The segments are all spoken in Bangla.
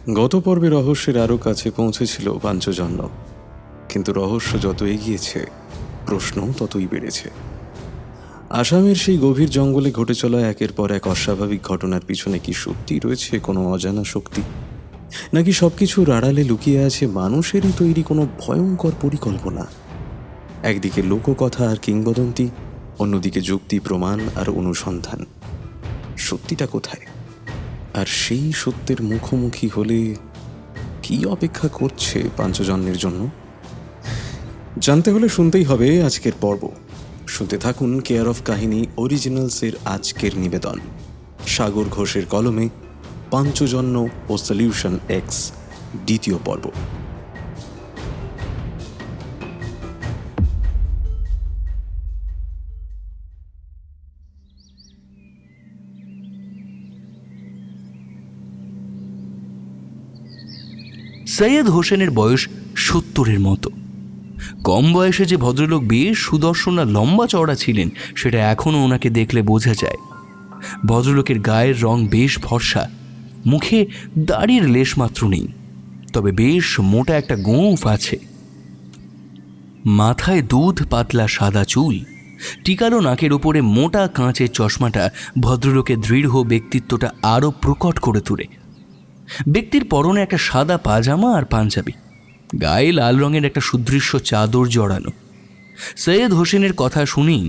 গত পর্বে রহস্যের আরও কাছে পৌঁছেছিল পাঞ্চজন্য, কিন্তু রহস্য যত এগিয়েছে প্রশ্নও ততই বেড়েছে। আসামের সেই গভীর জঙ্গলে ঘটে চলা একের পর এক অস্বাভাবিক ঘটনার পিছনে কি সত্যি রয়েছে কোনো অজানা শক্তি, নাকি সবকিছুর আড়ালে লুকিয়ে আছে মানুষেরই তৈরি কোনো ভয়ঙ্কর পরিকল্পনা? একদিকে লোককথা আর কিংবদন্তি, অন্যদিকে যুক্তি, প্রমাণ আর অনুসন্ধান। সত্যিটা কোথায়? আর সেই সত্যের মুখোমুখি হলে কি অপেক্ষা করছে পাঞ্চজন্যের জন্য? জানতে হলে শুনতেই হবে আজকের পর্ব। শুনতে থাকুন কেয়ার অফ কাহিনী অরিজিনালসের আজকের নিবেদন, সাগর ঘোষের কলমে পাঞ্চজন্য ও সলিউশন এক্স দ্বিতীয় পর্ব। সৈয়দ হোসেনের বয়স 70-এর মতো। কম বয়সে যে ভদ্রলোক বেশ সুদর্শন আর লম্বা চওড়া ছিলেন সেটা এখনও ওনাকে দেখলে বোঝা যায়। ভদ্রলোকের গায়ের রং বেশ ফর্সা, মুখে দাড়ির লেশমাত্র নেই, তবে বেশ মোটা একটা গোঁফ আছে। মাথায় দুধ পাতলা সাদা চুল, টিকালো নাকের ওপরে মোটা কাঁচের চশমাটা ভদ্রলোকের দৃঢ় ব্যক্তিত্বটা আরও প্রকট করে তোলে। ব্যক্তির পরনে একটা সাদা পাজামা আর পাঞ্জাবি, গায়ে লাল রঙের একটা সুদৃশ্য চাদর জড়ানো। সৈয়দ হোসেনের কথা শুনেই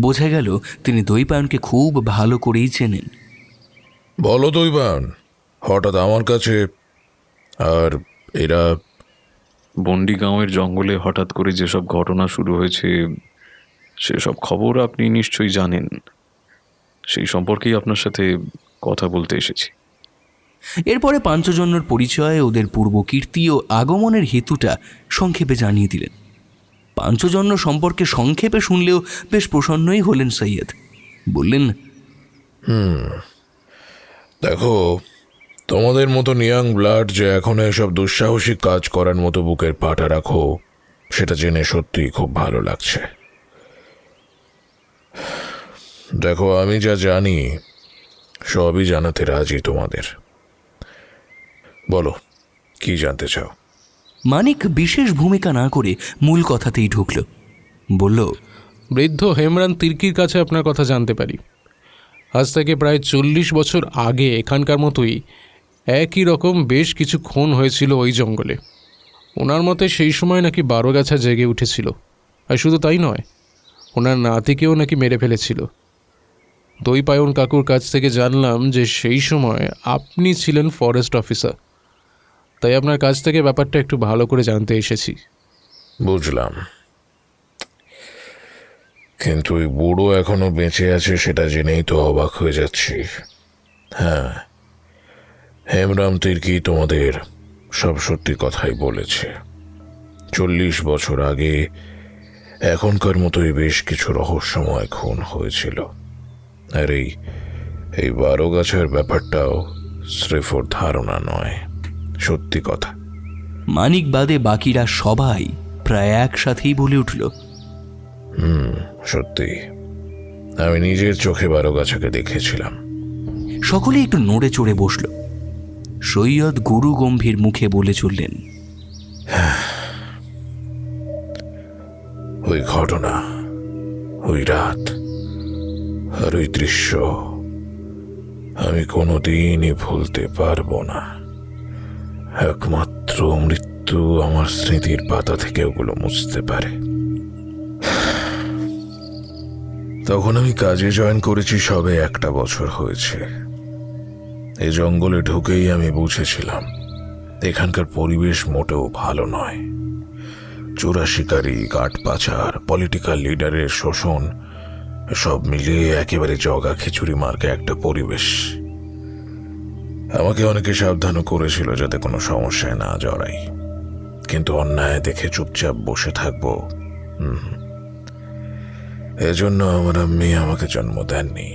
বোঝা গেল তিনি দৈপায়নকে খুব ভালো করেই চেনেন। বলো দৈপায়ন, হঠাৎ আমার কাছে? আর এরা? বন্ডিগাঁওয়ের জঙ্গলে হঠাৎ করে যেসব ঘটনা শুরু হয়েছে সেসব খবর আপনি নিশ্চয়ই জানেন। সেই সম্পর্কেই আপনার সাথে কথা বলতে এসেছি। এরপরে পাঞ্চজন্যর পরিচয়, ওদের পূর্ব কীর্তি ও আগমনের হেতুটা সংক্ষেপে জানিয়ে দিলেন। পাঞ্চজন্য সম্পর্কে সংক্ষেপে শুনলেও বেশ প্রসন্নই হলেন সৈয়দ। বললেন, দেখো, তোমাদের মতো ইয়াং ব্লাড যে এখনো এসব দুঃসাহসিক কাজ করার মতো বুকের পাটা রাখো, সেটা জেনে সত্যিই খুব ভালো লাগছে। দেখো, আমি যা জানি সবই জানাতে রাজি তোমাদের। বলো, কি জানতে চাও? মানিক বিশেষ ভূমিকা না করে মূল কথাতেই ঢুকল। বলল, বৃদ্ধ হেমরান তির্কির কাছে আপনার কথা জানতে পারি। আজ থেকে প্রায় 40 বছর আগে এখানকার মতোই একই রকম বেশ কিছু খুন হয়েছিল ওই জঙ্গলে। ওনার মতে সেই সময় নাকি বারোগাছা জেগে উঠেছিল, আর শুধু তাই নয়, ওনার নাতিকেও নাকি মেরে ফেলেছিল। দৈপায়ন কাকুর কাছ থেকে জানলাম যে সেই সময় আপনি ছিলেন ফরেস্ট অফিসার, তাই আপনার কাছ থেকে ব্যাপারটা একটু ভালো করে জানতে এসেছি। বুঝলাম, কিন্তু ওই বুড়ো এখনো বেঁচে আছে সেটা জেনেই তো অবাক হয়ে যাচ্ছি। হ্যাঁ, হেমরাম তির্কি তোমাদের সব সত্যি কথাই বলেছে। 40 বছর আগে এখনকার মতোই বেশ কিছু রহস্যময় খুন হয়েছিল। আর এই বারোগাছার ব্যাপারটাও স্রেফ ওর ধারণা নয়, সত্যি কথা। মানিক বাদে বাকিরা সবাই প্রায় একসাথেই বলে উঠল, সত্যি, আমি নিজের চোখে বারোগাছাকে দেখেছিলাম। সকলে একটু নড়ে চড়ে বসল। সৈয়দ গুরু গম্ভীর মুখে বলে চললেন, ওই ঘটনা, ওই রাত আর ওই দৃশ্য আমি কোনোদিনই ভুলতে পারবো না। একমাত্র মৃত্যু আমার স্মৃতির পাতা থেকে ওগুলো মুছতে পারে। তখন আমি কাজে জয়েন করেছি, সবে 1 বছর হয়েছে। এই জঙ্গলে ঢুকেই আমি বুঝেছিলাম এখানকার পরিবেশ মোটেও ভালো নয়। চোরা শিকারি, কাঠ পাচার, পলিটিক্যাল লিডারের শোষণ, সব মিলিয়ে একেবারে জগা খিচুড়ি মার্কা একটা পরিবেশ। আমাকে অনেকে সাবধানও করেছিল যাতে কোনো সমস্যায় না জড়াই, কিন্তু অন্যায় দেখে চুপচাপ বসে থাকবো, এজন্য আমার আম্মি আমাকে জন্ম দেননি।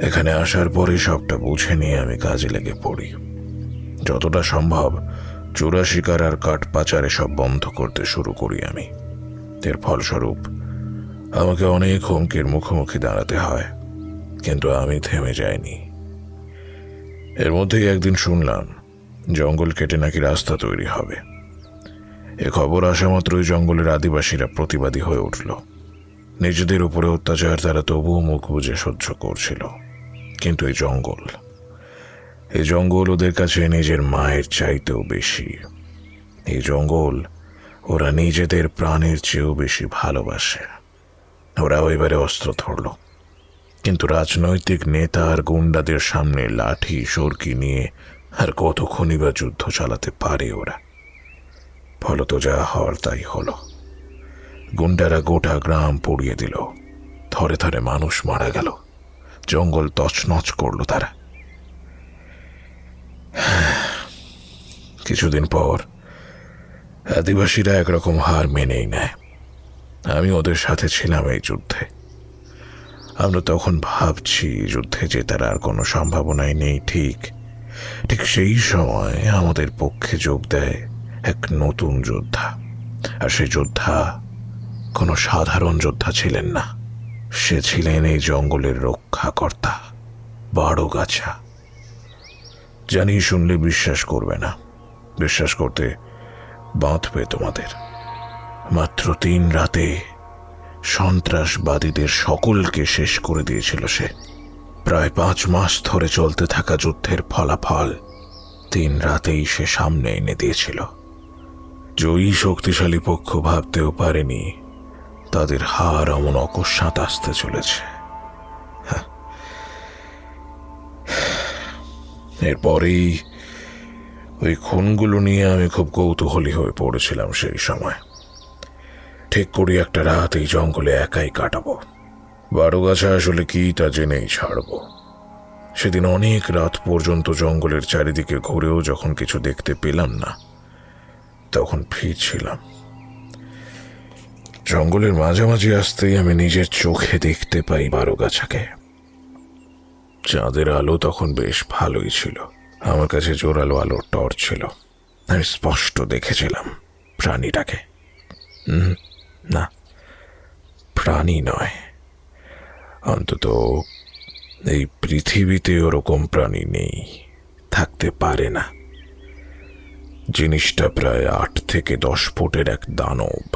এখানে আসার পরে সবটা বুঝে নিয়ে আমি কাজে লেগে পড়ি। যতটা সম্ভব চোরা শিকার আর কাঠ পাচারে সব বন্ধ করতে শুরু করি আমি। এর ফলস্বরূপ আমাকে অনেক হুমকির মুখোমুখি দাঁড়াতে হয়, কিন্তু আমি থেমে যাইনি। এর মধ্যেই একদিন শুনলাম জঙ্গল কেটে নাকি রাস্তা তৈরি হবে। এ খবর আসা মাত্রই জঙ্গলের আদিবাসীরা প্রতিবাদী হয়ে উঠল। নিজেদের উপরে অত্যাচার তারা তবুও মুখ বুজে সহ্য করছিল। কিন্তু এই জঙ্গল ওদের কাছে নিজের মায়ের চাইতেও বেশি। এই জঙ্গল ওরা নিজেদের প্রাণের চেয়েও বেশি ভালোবাসে। ওরা এবারে অস্ত্র ধরল, কিন্তু রাজনৈতিক নেতা আর গুন্ডাদের সামনে লাঠি সরকি নিয়ে আর কতক্ষণই বা যুদ্ধ চালাতে পারে ওরা। ফলত যা হওয়ার তাই হলো। গুন্ডারা গোটা গ্রাম পুড়িয়ে দিল, থরে থরে মানুষ মারা গেল, জঙ্গল তছনছ করলো তারা। কিছুদিন পর আদিবাসীরা একরকম হার মেনেই নেয়। আমি ওদের সাথে ছিলাম এই যুদ্ধে। আমরা তখন ভাবছি যুদ্ধে জেতার আর কোনো সম্ভাবনাই নেই। ঠিক সেই সময় আমাদের পক্ষে যোগ দেয় এক নতুন যোদ্ধা। আর সেই যোদ্ধা কোনো সাধারণ যোদ্ধা ছিলেন না, সে ছিলেন এই জঙ্গলের রক্ষাকর্তা, বারোগাছা। জানি শুনলে বিশ্বাস করবে না, বিশ্বাস করতে বাঁধবে তোমাদের। মাত্র 3 রাতে সন্ত্রাসবাদীদের সকলকে শেষ করে দিয়েছিল সে। প্রায় 5 মাস ধরে চলতে থাকা যুদ্ধের ফলাফল 3 রাতেই সে সামনে এনে দিয়েছিল। জয়ী শক্তিশালী পক্ষ ভাবতেও পারেনি তাদের হার এমন অকস্মাৎ আসতে চলেছে। এরপরেই ওই খুনগুলো নিয়ে আমি খুব কৌতূহলী হয়ে পড়েছিলাম। সেই সময় ঠিক করি একটা রাত এই জঙ্গলে একাই কাটাবো। বারোগাছা আসলে কি তা জেনেই ছাড়বো। সেদিন অনেক রাত পর্যন্ত জঙ্গলের চারিদিকে ঘুরেও যখন কিছু দেখতে পেলাম না, তখন ফিরছিলাম। জঙ্গলের মাঝামাঝি আসতেই আমি নিজের চোখে দেখতে পাই বারোগাছাকে। চাঁদের আলো তখন বেশ ভালোই ছিল। আমার কাছে জোরালো আলোর টর্চ ছিল। আমি স্পষ্ট দেখেছিলাম প্রাণীটাকে। না, প্রাণী নয়, অন্তত এই পৃথিবীতে ওরকম প্রাণী নেই, থাকতে পারে না। জিনিসটা প্রায় 8 থেকে 10 ফুটের এক দানব।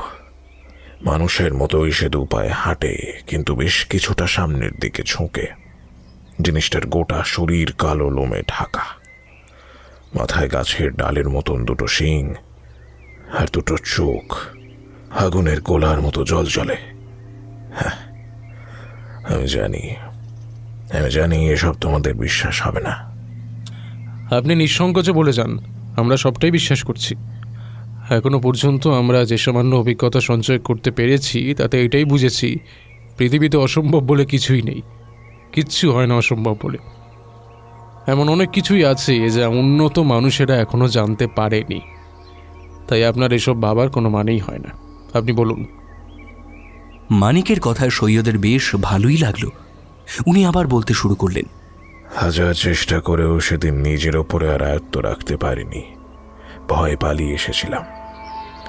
মানুষের মতোই সে 2 পায়ে হাঁটে, কিন্তু বেশ কিছুটা সামনের দিকে ঝুঁকে। জিনিসটার গোটা শরীর কালো লোমে ঢাকা, মাথায় গাছের ডালের মতন 2টো শিং আর 2টো চোখ, আগুনের গোলার মতো জ্বলজ্বলে। হ্যাঁ, আমি জানি এসব তোমাদের বিশ্বাস হবে না। আপনি নিঃসংকোচে বলে যান, আমরা সবটাই বিশ্বাস করছি। এখনো পর্যন্ত আমরা যে সামান্য অভিজ্ঞতা সঞ্চয় করতে পেরেছি তাতে এটাই বুঝেছি পৃথিবীতে অসম্ভব বলে কিছুই নেই। কিচ্ছু হয় না অসম্ভব বলে। এমন অনেক কিছুই আছে যা উন্নত মানুষেরা এখনো জানতে পারেনি। তাই আপনার এসব ভাবার কোনো মানেই হয় না। আপনি বলুন। মানিকের কথায় সৈয়দের বেশ ভালোই লাগলো। উনি আবার বলতে শুরু করলেন, হাজার চেষ্টা করেও সেদিন নিজের ওপরে আর আয়ত্ত রাখতে পারিনি। ভয় পালিয়ে এসেছিলাম।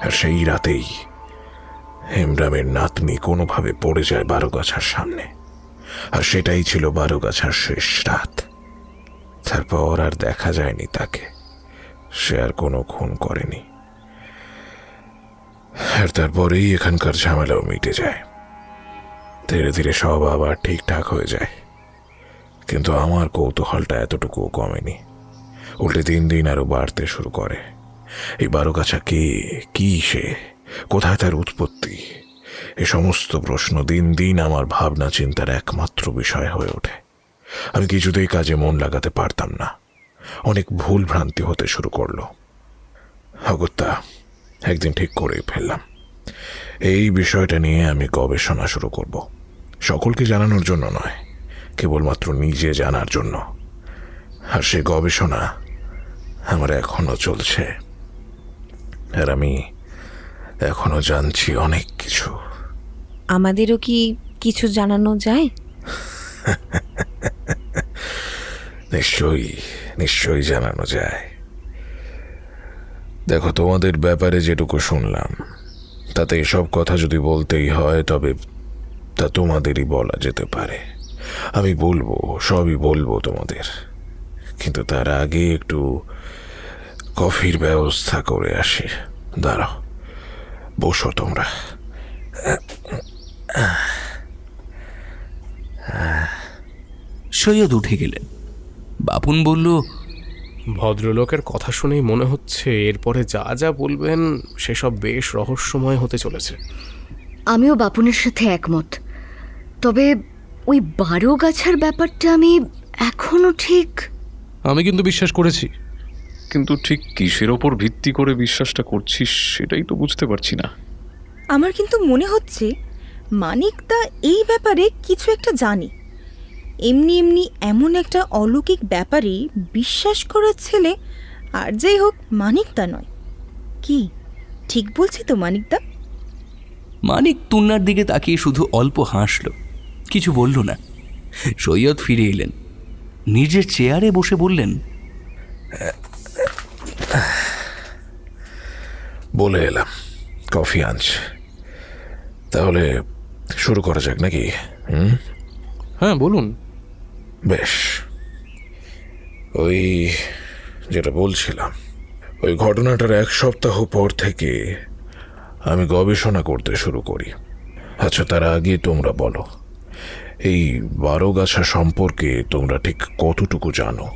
আর সেই রাতেই হেমরামের নাতনি কোনোভাবে পড়ে যায় বারোগাছার সামনে। আর সেটাই ছিল বারোগাছার শেষ রাত। তারপর আর দেখা যায়নি তাকে। সে আর কোনো খুন করেনি। আর তারপরেই এখানকার ঝামেলাও মিটে যায়। ধীরে ধীরে সব আবার ঠিকঠাক হয়ে যায়। কিন্তু আমার কৌতূহলটা এতটুকুও কমেনি, উল্টে দিন দিন আরো বাড়তে শুরু করে। এই বারোগাছা কে, কি সে, কোথায় তার উৎপত্তি, এ সমস্ত প্রশ্ন দিন দিন আমার ভাবনা চিন্তার একমাত্র বিষয় হয়ে ওঠে। আমি কিছুতেই কাজে মন লাগাতে পারতাম না। অনেক ভুল ভ্রান্তি হতে শুরু করলো। অগত্যা একদিন ঠিক করেই ফেললাম, এই বিষয়টা নিয়ে আমি গবেষণা শুরু করব। সকলকে জানানোর জন্য নয়, কেবলমাত্র নিজে জানার জন্য। আর সে গবেষণা আমার এখনো চলছে। আর আমি এখনো জানছি অনেক কিছু। আমাদেরও কি কিছু জানানো যায়? নিশ্চয়ই জানানো যায়। দেখো, তোমাদের ব্যাপারে যেটুকু শুনলাম তাতে এসব কথা যদি বলতেই হয় তবে তা তোমাদেরই বলা যেতে পারে। আমি বলবো, সবই বলবো তোমাদের, কিন্তু তার আগে একটু কফির ব্যবস্থা করে আসি। দাঁড়াও, বসো তোমরা। সৈয়দ উঠে গেলেন। বাপুন বলল, ভদ্রলোকের কথা শুনেই মনে হচ্ছে এরপরে যা যা বলবেন সেসব বেশ রহস্যময় হতে চলেছে। আমিও বাপুনের সাথে একমত, তবে ওই 12 গাছার ব্যাপারটা আমি এখনো ঠিক। আমি কিন্তু বিশ্বাস করেছি। কিন্তু ঠিক কিসের ওপর ভিত্তি করে বিশ্বাসটা করছিস সেটাই তো বুঝতে পারছি না। আমার কিন্তু মনে হচ্ছে মানিকদা এই ব্যাপারে কিছু একটা জানে। এমনি এমনি এমন একটা অলৌকিক ব্যাপারে বিশ্বাস করার ছেলে আর যাই হোক মানিকদা নয়। কি ঠিক বলছি তো মানিকদা? মানিক তুন্নার দিকে তাকিয়ে শুধু অল্প হাসল, কিছু বলল না। সৈয়দ ফিরে এলেন, নিজের চেয়ারে বসে বললেন, বলে এলাম কফি আনছে। তাহলে শুরু করা যাক নাকি? হ্যাঁ বলুন। বেশ, ওই যেটা বলছিলাম, ওই ঘটনাটার 1 সপ্তাহ পর থেকে আমি গবেষণা করতে শুরু করি। আচ্ছা, তার আগে তোমরা বলো, এই 12 গাছা সম্পর্কে তোমরা ঠিক কতটুকু জানো?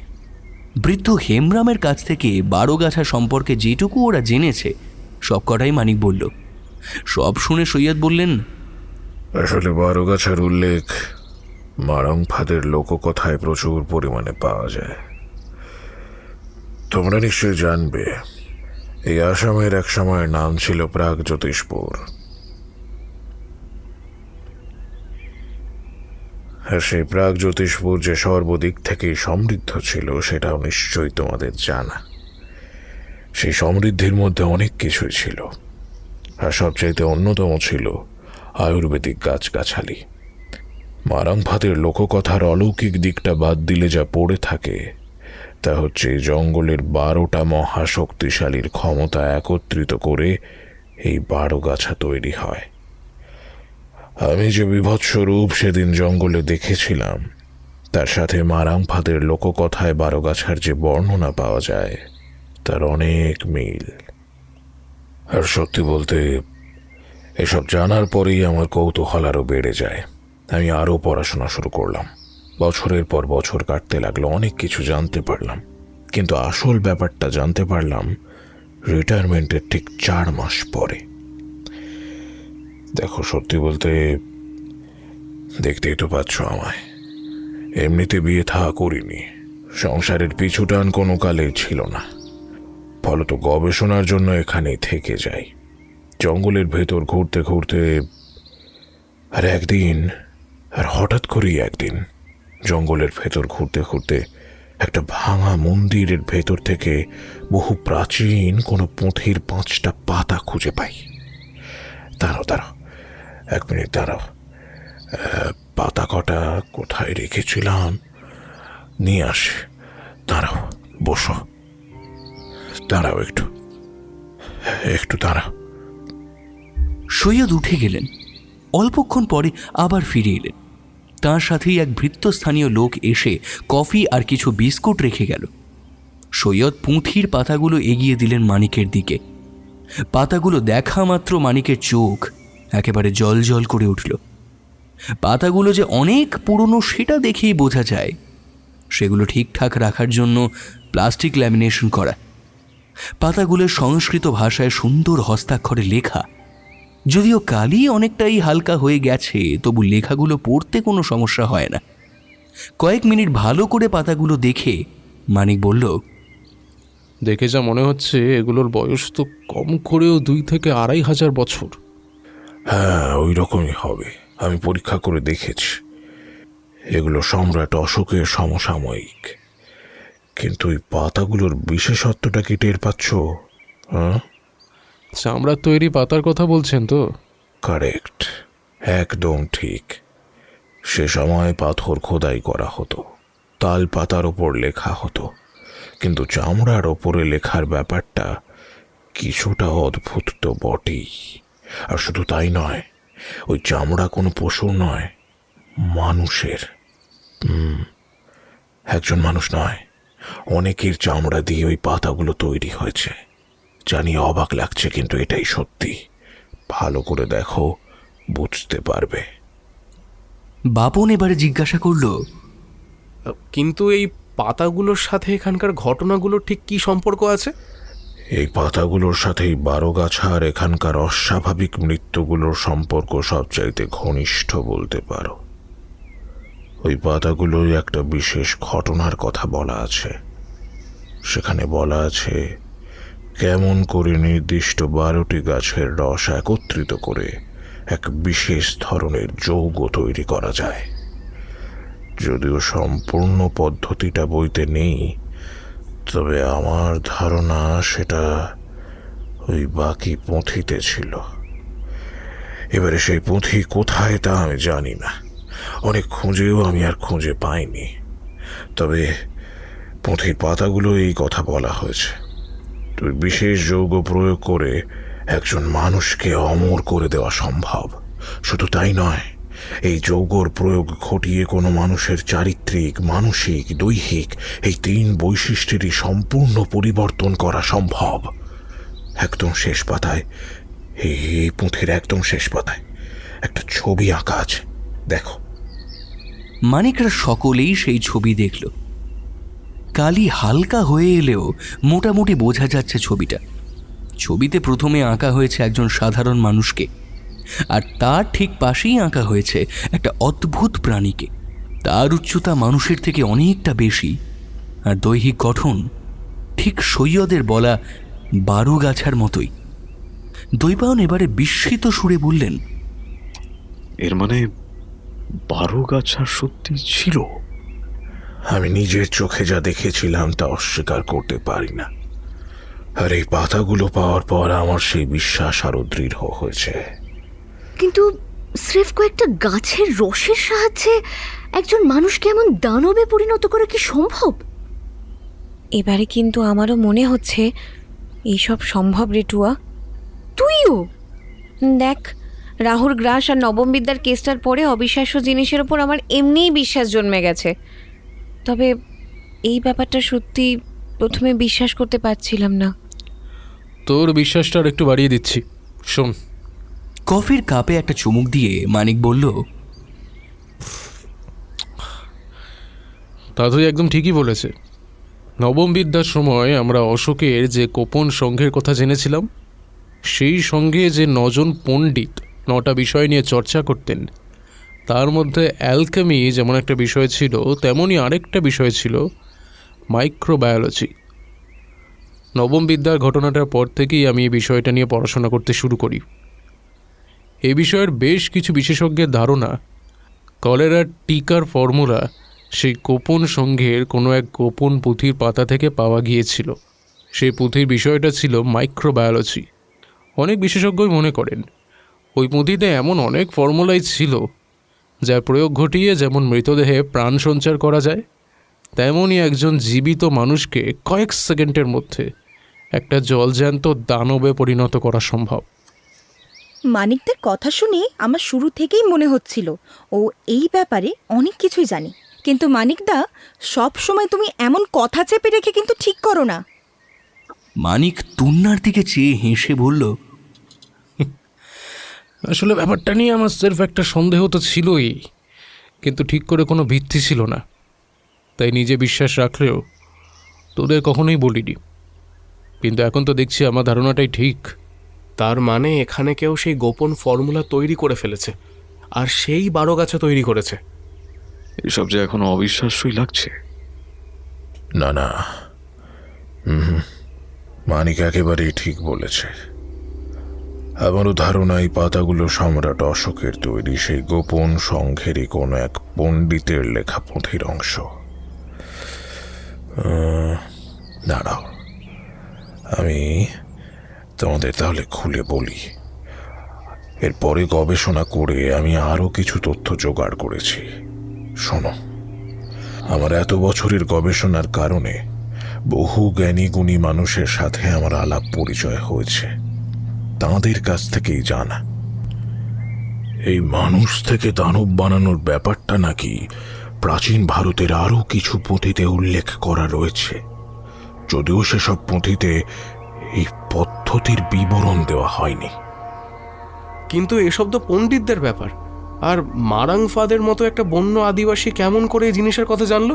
বৃদ্ধ হেমরামের কাছ থেকে 12 গাছা সম্পর্কে যেটুকু ওরা জেনেছে সব কটাই মানিক বলল। সব শুনে সৈয়দ বললেন, আসলে 12 গাছার উল্লেখ মারং ফাঁদের লোককথায় প্রচুর পরিমাণে পাওয়া যায়। তোমরা নিশ্চয়ই জানবে, এই আসামের এক সময়ের নাম ছিল প্রাগজ্যোতিষপুর। আর সেই প্রাগজ্যোতিষপুর যে সর্বদিক থেকেই সমৃদ্ধ ছিল সেটাও নিশ্চয়ই তোমাদের জানা। সেই সমৃদ্ধির মধ্যে অনেক কিছুই ছিল, আর সবচাইতে অন্যতম ছিল আয়ুর্বেদিক গাছগাছালি। মারং ফাঁদের লোককথার অলৌকিক দিকটা বাদ দিলে যা পড়ে থাকে তা হচ্ছে জঙ্গলের 12টা মহাশক্তিশালীর ক্ষমতা একত্রিত করে এই 12 গাছা তৈরি হয়। আমি যে বিভৎস রূপ সেদিন জঙ্গলে দেখেছিলাম তার সাথে মারং ফাঁদের লোককথায় 12 গাছার যে বর্ণনা পাওয়া যায় তার অনেক মিল। আর সত্যি বলতে, এসব জানার পরেই আমার কৌতূহল আরও বেড়ে যায়। আমি আরও পড়াশোনা শুরু করলাম। বছরের পর বছর কাটতে লাগলো, অনেক কিছু জানতে পারলাম। কিন্তু আসল ব্যাপারটা জানতে পারলাম রিটায়ারমেন্টের ঠিক 4 মাস পরে। দেখো, সত্যি বলতে, দেখতেই তো পাচ্ছ আমায়। এমনিতে বিয়ে থা করিনি, সংসারের পিছুটান কোনো কালে ছিল না। ফলত গবেষণার জন্য এখানেই থেকে যাই, জঙ্গলের ভেতর ঘুরতে ঘুরতে। আর হঠাৎ করেই একদিন জঙ্গলের ভেতর ঘুরতে ঘুরতে একটা ভাঙা মন্দিরের ভেতর থেকে বহু প্রাচীন কোনো পুঁথির 5টা পাতা খুঁজে পাই। দাঁড়াও 1 মিনিট দাঁড়াও, পাতা কটা কোথায় রেখেছিলাম, নিয়ে আসি। দাঁড়াও, বসো, দাঁড়াও, একটু দাঁড়াও। সৈয়দ উঠে গেলেন। অল্পক্ষণ পরে আবার ফিরে এলেন। তাঁর সাথেই এক ভৃত্যস্থানীয় লোক এসে কফি আর কিছু বিস্কুট রেখে গেল। সৈয়দ পুঁথির পাতাগুলো এগিয়ে দিলেন মানিকের দিকে। পাতাগুলো দেখা মাত্র মানিকের চোখ একেবারে জল জল করে উঠল। পাতাগুলো যে অনেক পুরনো সেটা দেখেই বোঝা যায়। সেগুলো ঠিকঠাক রাখার জন্য প্লাস্টিক ল্যামিনেশন করা। পাতাগুলোর সংস্কৃত ভাষায় সুন্দর হস্তাক্ষরে লেখা। যদিও কালি অনেকটাই হালকা হয়ে গেছে, তবু লেখাগুলো পড়তে কোনো সমস্যা হয় না। কয়েক মিনিট ভালো করে পাতাগুলো দেখে মানিক বলল, দেখে যা মনে হচ্ছে এগুলোর বয়স তো কম করেও 2 থেকে 2,500 বছর। হ্যাঁ, ওই রকমই হবে। আমি পরীক্ষা করে দেখেছি, এগুলো সম্রাট অশোকের সমসাময়িক। কিন্তু এই পাতাগুলোর বিশেষত্বটা কি টের পাচ্ছ? হ্যাঁ, চামড়ার তৈরি পাতার কথা বলছেন তো? কারেক্ট, একদম ঠিক। সে সময় পাথর খোদাই করা হতো, তাল পাতার ওপর লেখা হতো। কিন্তু চামড়ার ওপরে লেখার ব্যাপারটা কিছুটা অদ্ভুত তো বটেই। আর শুধু তাই নয়, ওই চামড়া কোনো পশুর নয়, মানুষের। একজন মানুষ নয়, অনেকের চামড়া দিয়ে ওই পাতাগুলো তৈরি হয়েছে। জানি অবাক লাগছে, কিন্তু এটাই সত্যি। ভালো করে দেখো, বুঝতে পারবে। বাপন এবারে জিজ্ঞাসা করলো, কিন্তু এই পাতাগুলোর সাথে এখানকার ঘটনাগুলোর ঠিক কি সম্পর্ক আছে? এই পাতাগুলোর সাথেই বারোগাছা আর এখানকার অস্বাভাবিক মৃত্যুগুলোর সম্পর্ক সবচাইতে ঘনিষ্ঠ বলতে পারো। ওই পাতাগুলোই একটা বিশেষ ঘটনার কথা বলা আছে। সেখানে বলা আছে কেমন করে নির্দিষ্ট 12টি গাছের রস একত্রিত করে এক বিশেষ ধরনের যৌগ তৈরি করা যায়। যদিও সম্পূর্ণ পদ্ধতিটা বইতে নেই, তবে আমার ধারণা সেটা ওই বাকি পুঁথিতে ছিল। এবারে সেই পুঁথি কোথায় তা আমি জানি না, অনেক খুঁজেও আমি আর খুঁজে পাইনি। তবে পুঁথির পাতাগুলো এই কথা বলা হয়েছে, তুই বিশেষ যৌগ প্রয়োগ করে একজন মানুষকে অমর করে দেওয়া সম্ভব। শুধু তাই নয়, এই যৌগর প্রয়োগ ঘটিয়ে কোনো মানুষের চারিত্রিক, মানসিক, দৈহিক এই 3 বৈশিষ্ট্যেরই সম্পূর্ণ পরিবর্তন করা সম্ভব। একদম শেষ পাতায়, এই পুঁথির একদম শেষ পাতায় একটা ছবি আঁকা আছে, দেখো। মানিকরা সকলেই সেই ছবি দেখল। কালি হালকা হয়ে এলেও মোটামুটি বোঝা যাচ্ছে ছবিটা। ছবিতে প্রথমে আঁকা হয়েছে একজন সাধারণ মানুষকে, আর তার ঠিক পাশেই আঁকা হয়েছে একটা অদ্ভুত প্রাণীকে। তার উচ্চতা মানুষের থেকে অনেকটা বেশি, আর দৈহিক গঠন ঠিক সৈয়দের বলা বারোগাছার মতোই। দৈপায়ন এবারে বিস্মিত সুরে বললেন, এর মানে বারোগাছা সত্যি ছিল? আমি নিজের চোখে যা দেখেছিলাম তা অস্বীকার করতে পারি না, আর এই পাতাগুলো পাওয়ার পর আমার সেই বিশ্বাস আরো দৃঢ় হয়েছে। কিন্তু স্রেফ কয়েকটা গাছের রসের সাহায্যে একজন মানুষকে এমন দানবে পরিণত করা কি সম্ভব? এবারে কিন্তু আমারও মনে হচ্ছে এইসব সম্ভব রে টুয়া। তুইও দেখ, রাহুল গ্রাস আর নবম বিদ্যার কেসটার পরে অবিশ্বাস্য জিনিসের ওপর আমার এমনিই বিশ্বাস জন্মে গেছে। তবে এই ব্যাপারটা সত্যি প্রথমে বিশ্বাস করতে পারছিলাম না। তোর বিশ্বাসটা আর একটু বাড়িয়ে দিচ্ছি, শোন। কফির কাপে একটা চুমুক দিয়ে মানিক বলল, তা তুই একদম ঠিকই বলেছে। নবম বিদ্যার সময় আমরা অশোকের যে গোপন সংঘের কথা জেনেছিলাম, সেই সঙ্গে যে 9 জন পণ্ডিত 9টা বিষয় নিয়ে চর্চা করতেন, তার মধ্যে অ্যালকেমি যেমন একটা বিষয় ছিল, তেমনই আরেকটা বিষয় ছিল মাইক্রোবায়োলজি। নবম বিদ্যার ঘটনাটার পর থেকেই আমি এই বিষয়টা নিয়ে পড়াশোনা করতে শুরু করি। এই বিষয়ের বেশ কিছু বিশেষজ্ঞের ধারণা, কলেরার টিকার ফর্মুলা সেই গোপন সংঘের কোনো এক গোপন পুঁথির পাতা থেকে পাওয়া গিয়েছিল। সেই পুঁথির বিষয়টা ছিল মাইক্রোবায়োলজি। অনেক বিশেষজ্ঞই মনে করেন ওই পুঁথিতে এমন অনেক ফর্মুলাই ছিল যার প্রয়োগ ঘটিয়ে যেমন মৃতদেহে প্রাণ সঞ্চার করা যায়, তেমনই একজন জীবিত মানুষকে কয়েক সেকেন্ডের মধ্যে একটা জলজ্যান্ত দানবে পরিণত করা সম্ভব। মানিকদের কথা শুনে আমার শুরু থেকেই মনে হচ্ছিল ও এই ব্যাপারে অনেক কিছুই জানে। কিন্তু মানিকদা, সব সময় তুমি এমন কথা চেপে রেখে কিন্তু ঠিক করো না। মানিক তুন্নার দিকে চেয়ে হেসে বলল, আসলে ব্যাপারটা নিয়ে আমার সির্ফ একটা সন্দেহ তো ছিলই, কিন্তু ঠিক করে কোনো ভিত্তি ছিল না, তাই নিজে বিশ্বাস রাখলেও তোদের কখনোই বলিনি। কিন্তু এখন তো দেখছি আমার ধারণাটাই ঠিক। তার মানে এখানে কেউ সেই গোপন ফর্মুলা তৈরি করে ফেলেছে, আর সেই বারোগাছা তৈরি করেছে। এসব যে এখনো অবিশ্বাস্যই লাগছে। না না, মানিক একেবারেই ঠিক বলেছে। আমারও ধারণা এই পাতাগুলো সম্রাট অশোকের তৈরি সেই গোপন সংঘেরই কোনো এক পণ্ডিতের লেখা পুঁথির অংশ। দাঁড়াও, আমি তোমাদের তাহলে খুলে বলি। এরপরে গবেষণা করে আমি আরও কিছু তথ্য জোগাড় করেছি। শোনো, আমার এত বছরের গবেষণার কারণে বহু জ্ঞানী গুণী মানুষের সাথে আমার আলাপ পরিচয় হয়েছে। তাঁদের কাছ থেকেই জানা, এই মানুষ থেকে দানব বানানোর ব্যাপারটা নাকি প্রাচীন ভারতের আরও কিছু পুঁথিতে উল্লেখ করা রয়েছে, যদিও সেসব পুঁথিতে এই পদ্ধতির বিবরণ দেওয়া হয়নি। কিন্তু এসব তো পণ্ডিতদের ব্যাপার। আর মারাংফাদের মতো একটা বন্য আদিবাসী কেমন করে এই জিনিসের কথা জানলো?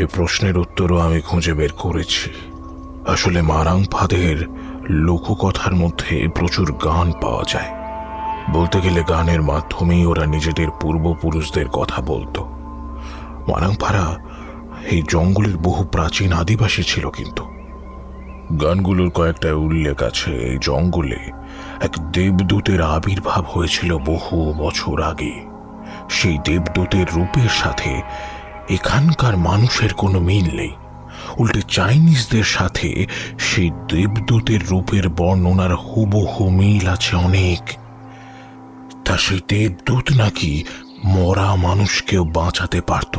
এ প্রশ্নের উত্তরও আমি খুঁজে বের করেছি। আসলে মারাংফাদের লোককথার মধ্যে প্রচুর গান পাওয়া যায়। বলতে গেলে গানের মাধ্যমেই ওরা নিজেদের পূর্বপুরুষদের কথা বলতো। মারাংফারা এই জঙ্গলের বহু প্রাচীন আদিবাসী ছিল, কিন্তু গানগুলোর কয়েকটায় উল্লেখ আছে এই জঙ্গলে এক দেবদূতের আবির্ভাব হয়েছিল বহু বছর আগে। সেই দেবদূতের রূপের সাথে এখানকার মানুষের কোনো মিল নেই, উল্টে চাইনিজদের সাথে সেই দেবদূতের রূপের বর্ণনার হুবহু মিল আছে অনেক। তা সেই দেবদূত নাকি মরা মানুষকেও বাঁচাতে পারত,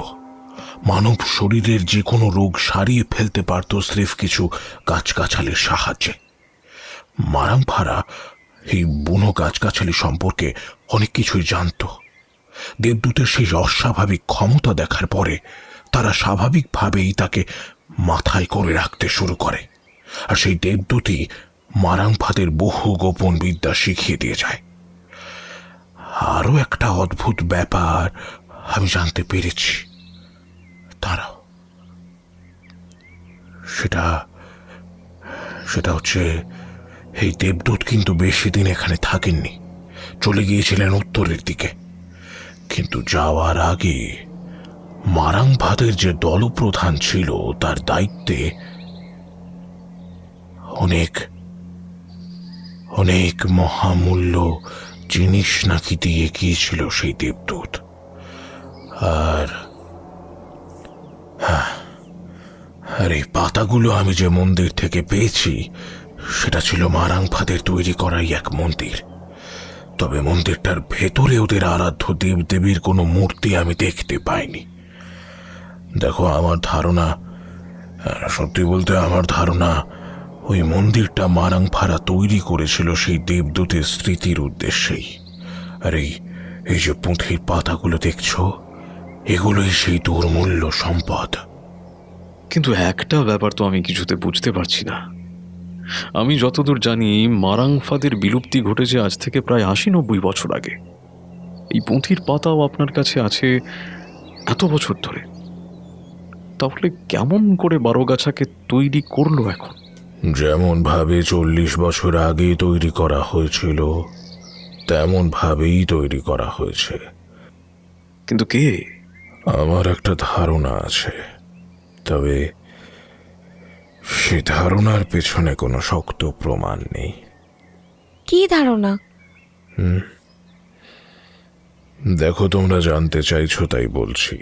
মানব শরীরের যে কোনো রোগ সারিয়ে ফেলতে পারত স্রেফ কিছু গাছগাছালির সাহায্যে। মারাংফারা এই বুনো গাছগাছালি সম্পর্কে অনেক কিছুই জানত। দেবদূতের সেই অস্বাভাবিক ক্ষমতা দেখার পরে তারা স্বাভাবিকভাবেই তাকে মাথায় করে রাখতে শুরু করে, আর সেই দেবদূতই মারাংফাদের বহু গোপন বিদ্যা শিখিয়ে দিয়ে যায়। আরও একটা অদ্ভুত ব্যাপার আমি জানতে পেরেছি। তারা সেটা হচ্ছে এই দেবদূত কিন্তু বেশি দিন এখানে থাকেননি, চলে গিয়েছিলেন উত্তরের দিকে। কিন্তু যাওয়ার আগে মারাংফাদের যে দলপ্রধান ছিল তার দায়িত্বে অনেক অনেক মহামূল্য জিনিস নাকি দিয়ে গিয়েছিল সেই দেবদূত। আর এই পাতাগুলো আমি যে মন্দির থেকে পেয়েছি সেটা ছিল মারাংফাদের তৈরি করাই এক মন্দির। তবে মন্দিরটার ভেতরে ওদের আরাধ্য দেবদেবীর কোনো মূর্তি আমি দেখতে পাইনি। দেখো, আমার ধারণা, সত্যি বলতে আমার ধারণা, ওই মন্দিরটা মারাংফারা তৈরি করেছিল সেই দেবদূতের স্মৃতির উদ্দেশ্যেই। আর এই যে পুঁথির পাতাগুলো দেখছো, এগুলোই সেই দুর্মূল্য সম্পদ। কিন্তু একটা ব্যাপার তো আমি কিছুতে বুঝতে পারছি না। আমি যতদূর জানি মারাংফাদের বিলুপ্তি ঘটেছে আজ থেকে প্রায় 80-90 বছর আগে। এই পুঁথির পাতাও আপনার কাছে আছে এত বছর ধরে, তাহলে কেমন করে বারোগাছাকে তৈরি করলো এখন? যেমন ভাবে 40 বছর আগে তৈরি করা হয়েছিল তেমন ভাবেই তৈরি করা হয়েছে। কিন্তু কে? আমার একটা ধারণা আছে, তবে সে ধারণার পেছনে কোনো শক্ত প্রমাণ নেই। কি ধারণা? দেখো, তোমরা জানতে চাইছো তাই বলছি।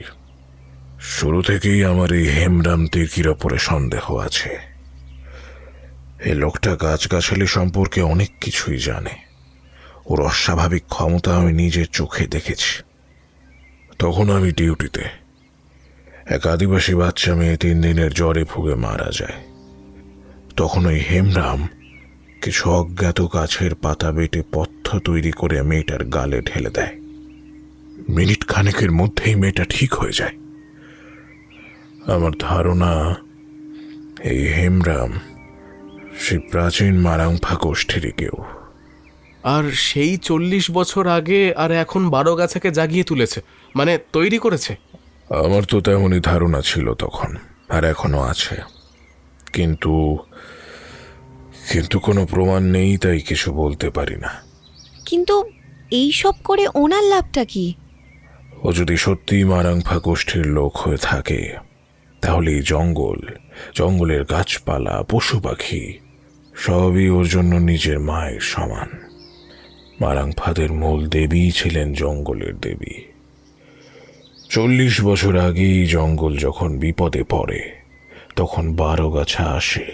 শুরু থেকেই আমার এই হেমরাম তির্কির ওপরে সন্দেহ আছে। এই লোকটা গাছগাছালি সম্পর্কে অনেক কিছুই জানে। ওর অস্বাভাবিক ক্ষমতা আমি নিজের চোখে দেখেছি। তখন আমি ডিউটিতে। এক আদিবাসী বাচ্চা মেয়ে 3 দিনের জ্বরে ভুগে মারা যায়। তখন ওই হেমরাম কিছু অজ্ঞাত গাছের পাতা বেটে পথ্য তৈরি করে মেয়েটার গালে ঢেলে দেয়। মিনিট খানেকের মধ্যেই মেয়েটা ঠিক হয়ে যায়। আমার ধারণা এই হেমরাম সেই প্রাচীন মারাংফা গোষ্ঠীরই কেউ। আর সেই 40 বছর আগে আর এখন বারোগাছাকে জাগিয়ে তুলেছে, মানে তৈরি করেছে। আমার তো তেমনই ধারণা ছিল তখন, আর এখনো আছে। কিন্তু কোনো প্রমাণ নেই, তাই কিছু বলতে পারি না। কিন্তু এই সব করে ওনার লাভটা কি? ও যদি সত্যিই মারাংফা গোষ্ঠীর লোক হয়ে থাকে, তাহলে এই জঙ্গলের গাছপালা, পশু পাখি সবই ওর জন্য নিজের মায়ের সমান। মারাংফাদের মূল দেবী ছিলেন জঙ্গলের দেবী। 40 বছর আগেই জঙ্গল যখন বিপদে পড়ে তখন বারোগাছা আসে,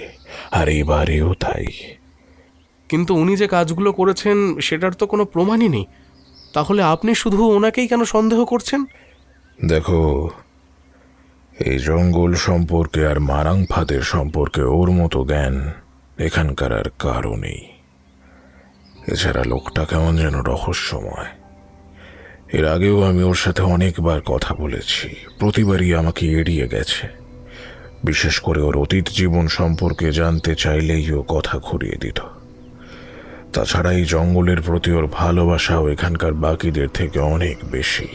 আর এবারেও তাই। কিন্তু উনি যে কাজগুলো করেছেন সেটার তো কোনো প্রমাণই নেই। তাহলে আপনি শুধু ওনাকেই কেন সন্দেহ করছেন? দেখো, এই জঙ্গল সম্পর্কে আর মারাংফাদের সম্পর্কে ওর মতো জ্ঞান এখানকার আর কারও নেই। এছাড়া লোকটা কেমন যেন রহস্যময়। এর আগেও আমি ওর সাথে অনেকবার কথা বলেছি, প্রতিবারই আমাকে এড়িয়ে গেছে। বিশেষ করে ওর অতীত জীবন সম্পর্কে জানতে চাইলেই ও কথা ঘুরিয়ে দিত। তাছাড়া এই জঙ্গলের প্রতি ওর ভালোবাসাও এখানকার বাকিদের থেকে অনেক বেশি।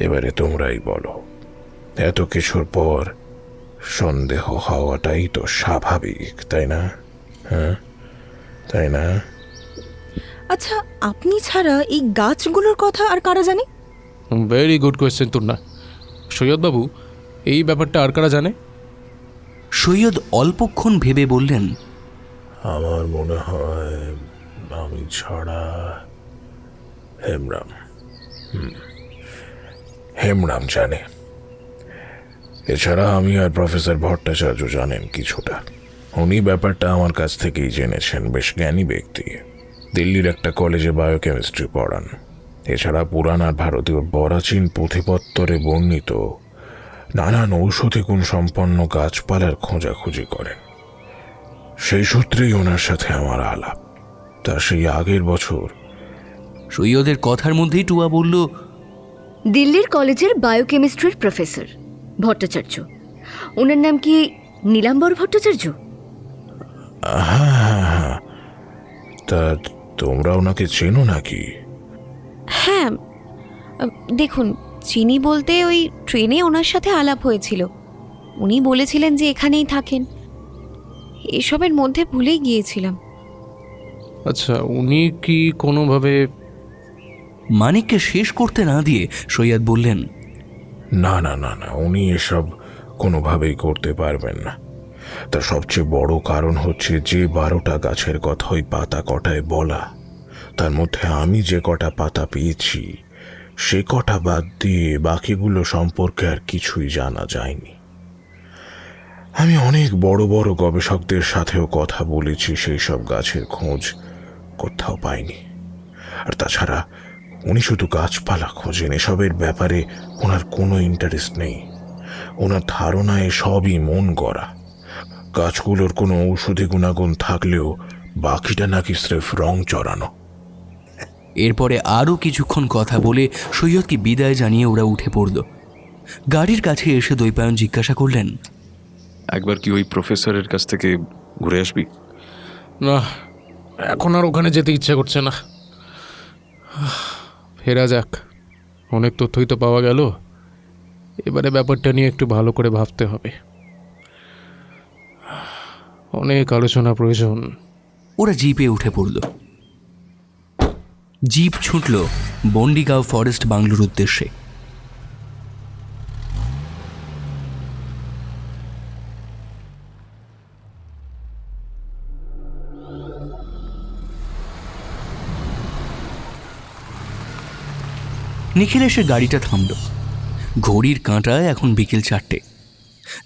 এবারে তোমরাই বলো, এত কিছুর পর সন্দেহ হওয়াটাই তো স্বাভাবিক, তাই না? হ্যাঁ, তাই না? আচ্ছা, আপনি ছাড়া এই গাছগুলোর কথা আর কারা জানে? ভেরি গুড কোয়েশ্চেন তোর না সৈয়দবাবু, এই ব্যাপারটা আর কারা জানে? সৈয়দ অল্পক্ষণ ভেবে বললেন, আমার মনে হয় আমি ছাড়া হেমরাম। হেমরাম জানে। এছাড়া আমি আর প্রফেসর ভট্টাচার্য জানেন কিছুটা। উনি ব্যাপারটা আমার কাছ থেকেই জেনেছেন, বেশ জ্ঞানী ব্যক্তি। দিল্লির একটা কলেজে বায়োকেমিস্ট্রি পড়ান। এছাড়া পুরাণ আর ভারতীয় প্রাচীন পুঁথিপত্তরে বর্ণিত নানান ঔষধি গুণ সম্পন্ন গাছপালার খোঁজাখুঁজি করেন। সেই সূত্রেই ওনার সাথে আমার আলাপ। তা সেই আগের বছর। সৈয়দের কথার মধ্যেই টুয়া বলল, দিল্লির কলেজের বায়োকেমিস্ট্রির প্রফেসর ভট্টাচার্য, ওনার নাম কি নীলাম্বর ভট্টাচার্য? হ্যাঁ হ্যাঁ হ্যাঁ। তা তোমরা ওনাকে চেনো নাকি? হ্যাঁ, দেখুন, চিনি বলতে ওই ট্রেনে ওনার সাথে আলাপ হয়েছিল। উনি বলেছিলেন যে এখানেই থাকেন। এসবের মধ্যে ভুলেই গিয়েছিলাম। আচ্ছা, উনি কি কোনোভাবে? মানিককে শেষ করতে না দিয়ে সৈয়দ বললেন, না না না না, উনি এসব কোনোভাবেই করতে পারবেন না। তার সবচেয়ে বড় কারণ হচ্ছে যে 12টা গাছের কথা ওই পাতা কটায় বলা, তার মধ্যে আমি যে কটা পাতা পেয়েছি সে কটা বাদ দিয়ে বাকিগুলো সম্পর্কে আর কিছুই জানা যায়নি। আমি অনেক বড় বড় গবেষকদের সাথেও কথা বলেছি, সেই সব গাছের খোঁজ কোথাও পাইনি। আর তাছাড়া উনি শুধু গাছপালা খোঁজেন, এসবের ব্যাপারে ওনার কোনো ইন্টারেস্ট নেই। ওনার ধারণায় সবই মন গড়া। গাছগুলোর কোনো ঔষধি গুণাগুণ থাকলেও বাকিটা নাকি স্রেফ রং চড়ানো। এরপরে আরও কিছুক্ষণ কথা বলে সৈয়দকে বিদায় জানিয়ে ওরা উঠে পড়ল। গাড়ির কাছে এসে দ্বৈপায়ন জিজ্ঞাসা করলেন, একবার কি ওই প্রফেসরের কাছ থেকে ঘুরে আসবি? না, এখন আর ওখানে যেতে ইচ্ছা করছে না। ফেরা যাক, অনেক তথ্যই তো পাওয়া গেল। এবারে ব্যাপারটা নিয়ে একটু ভালো করে ভাবতে হবে। অনেক আলোচনা প্রয়োজন। ওরা জিপে উঠে পড়ল। জিপ ছুটল বন্ডিগাঁও ফরেস্ট বাংলোর উদ্দেশ্যে। নিখিল এসে গাড়িটা থামল। ঘড়ির কাঁটায় এখন বিকেল 4টে।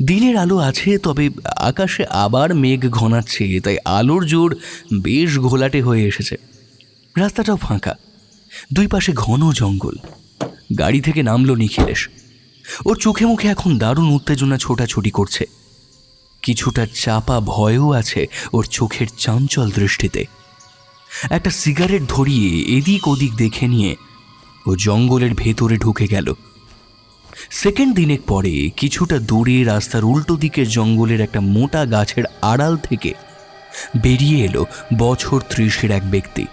দিনের আলো আছে, তবে আকাশে আবার মেঘ ঘনাচ্ছে, তাই আলোর জোর বেশ ঘোলাটে হয়ে এসেছে। রাস্তাটাও ফাঁকা, দুই পাশে ঘন জঙ্গল। গাড়ি থেকে নামলো নিখিলেশ। ওর চোখে মুখে এখন দারুণ উত্তেজনা ছোটাছুটি করছে। কিছুটা চাপা ভয়ও আছে ওর চোখের চাঞ্চল দৃষ্টিতে। একটা সিগারেট ধরিয়ে এদিক ওদিক দেখে নিয়ে ও জঙ্গলের ভেতরে ঢুকে গেল। সেকেন্ড দিনেক পরে কিছুটা দূরে রাস্তার উল্টো দিকের জঙ্গলের একটা মোটা গাছের আড়াল থেকে বেরিয়ে এলো বছর 30-এর এক ব্যক্তি।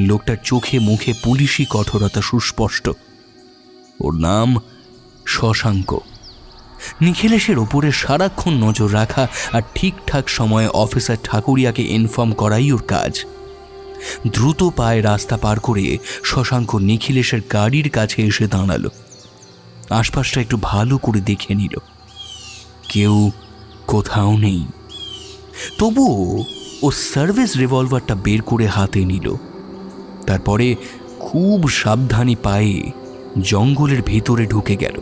লোকটার চোখে মুখে পুলিশি কঠোরতা সুস্পষ্ট। ওর নাম শশাঙ্ক। নিখিলেশের ওপরে সারাক্ষণ নজর রাখা আর ঠিকঠাক সময়ে অফিসার ঠাকুরিয়াকে ইনফর্ম করাই ওর কাজ। দ্রুত পায়ে রাস্তা পার করে শশাঙ্ক নিখিলেশের গাড়ির কাছে এসে দাঁড়ালো। আশপাশটা একটু ভালো করে দেখে নিল। কেউ কোথাও নেই। তবুও ও সার্ভিস রিভলভারটা বের করে হাতে নিল। তারপরে খুব সাবধানী পায়ে জঙ্গলের ভেতরে ঢুকে গেল।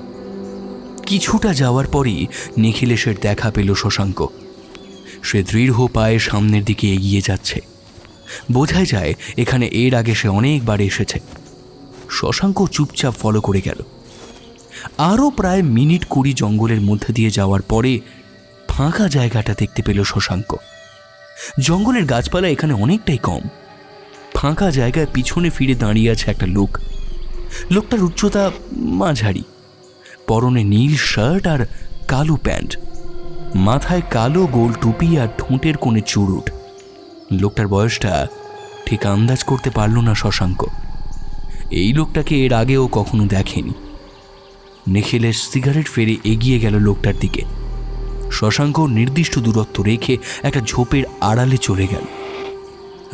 কিছুটা যাওয়ার পরই নিখিলেশের দেখা পেল শশাঙ্ক। সে দৃঢ় পায়ে সামনের দিকে এগিয়ে যাচ্ছে। বোঝাই যায় এখানে এর আগে সে অনেকবার এসেছে। শশাঙ্ক চুপচাপ ফলো করে গেল। আরও প্রায় মিনিট 20 জঙ্গলের মধ্যে দিয়ে যাওয়ার পরে ফাঁকা জায়গাটা দেখতে পেল শশাঙ্ক। জঙ্গলের গাছপালা এখানে অনেকটাই কম। ফাঁকা জায়গায় পিছনে ফিরে দাঁড়িয়ে আছে একটা লোক। লোকটার উচ্চতা মাঝারি, পরনে নীল শার্ট আর কালো প্যান্ট, মাথায় কালো গোল টুপি আর ঠোঁটের কোণে চুরুট। লোকটার বয়সটা ঠিক আন্দাজ করতে পারল না শশাঙ্ক। এই লোকটাকে এর আগেও কখনো দেখেনি। নিখিলেশ সিগারেট ফেলে এগিয়ে গেল লোকটার দিকে। শশাঙ্ক নির্দিষ্ট দূরত্ব রেখে একটা ঝোপের আড়ালে চলে গেল।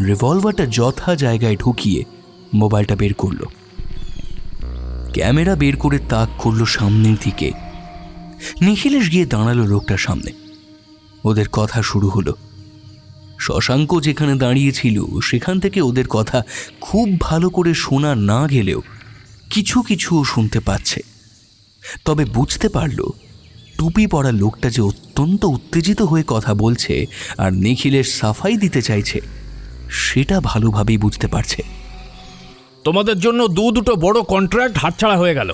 রিভলভারটা যথা জায়গায় ঢুকিয়ে মোবাইলটা বের করল। ক্যামেরা বের করে তাক করল সামনের দিকে। নিখিলেশ গিয়ে দাঁড়ালো লোকটার সামনে। ওদের কথা শুরু হলো। শশাঙ্ক যেখানে দাঁড়িয়েছিল সেখান থেকে ওদের কথা খুব ভালো করে শোনা না গেলেও কিছু কিছু শুনতে পাচ্ছে। তবে বুঝতে পারল টুপি পরা লোকটা যে অত্যন্ত উত্তেজিত হয়ে কথা বলছে আর নিখিলেশ সাফাই দিতে চাইছে সেটা ভালোভাবেই বুঝতে পারছে। তোমাদের জন্য দুটো বড় কন্ট্রাক্ট হাতছাড়া হয়ে গেল।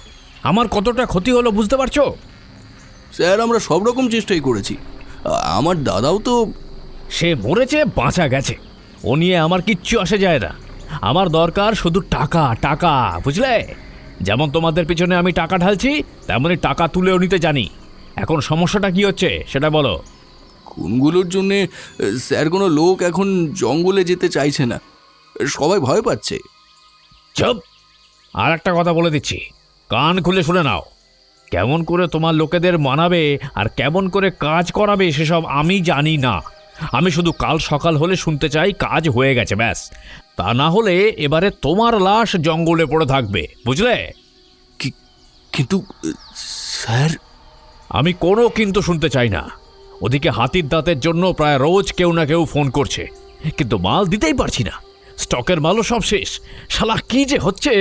আমার কতটা ক্ষতি হলো বুঝতে পারছো? স্যার, আমরা সব রকম চেষ্টাই করেছি। আমার দাদাও তো। সে মরেছে, বাঁচা গেছে, ও নিয়ে আমার কিচ্ছু আসে যায় না। আমার দরকার শুধু টাকা, টাকা, বুঝলে? যেমন তোমাদের পিছনে আমি টাকা ঢালছি, তেমনই টাকা তুলেও নিতে জানি। এখন সমস্যাটা কি হচ্ছে সেটা বলো। খুনগুলোর জন্যে স্যার কোনো লোক এখন জঙ্গলে যেতে চাইছে না, সবাই ভয় পাচ্ছে। চুপ! আর একটা কথা বলে দিচ্ছি, কান খুলে শুনে নাও। কেমন করে তোমার লোকেদের মানাবে আর কেমন করে কাজ করাবে সেসব আমি জানি না। আমি শুধু কাল সকাল হলে শুনতে চাই কাজ হয়ে গেছে, ব্যাস। তা না হলে এবারে তোমার লাশ জঙ্গলে পড়ে থাকবে, বুঝলে? কিন্তু স্যার। আমি কোনো কিন্তু শুনতে চাই না। ওদিকে হাতির দাঁতের জন্য প্রায় রোজ কেউ না কেউ ফোন করছে, কিন্তু মাল দিতেই পারছি না। স্টকের মালও সব শেষ। শালা কি যে হচ্ছে!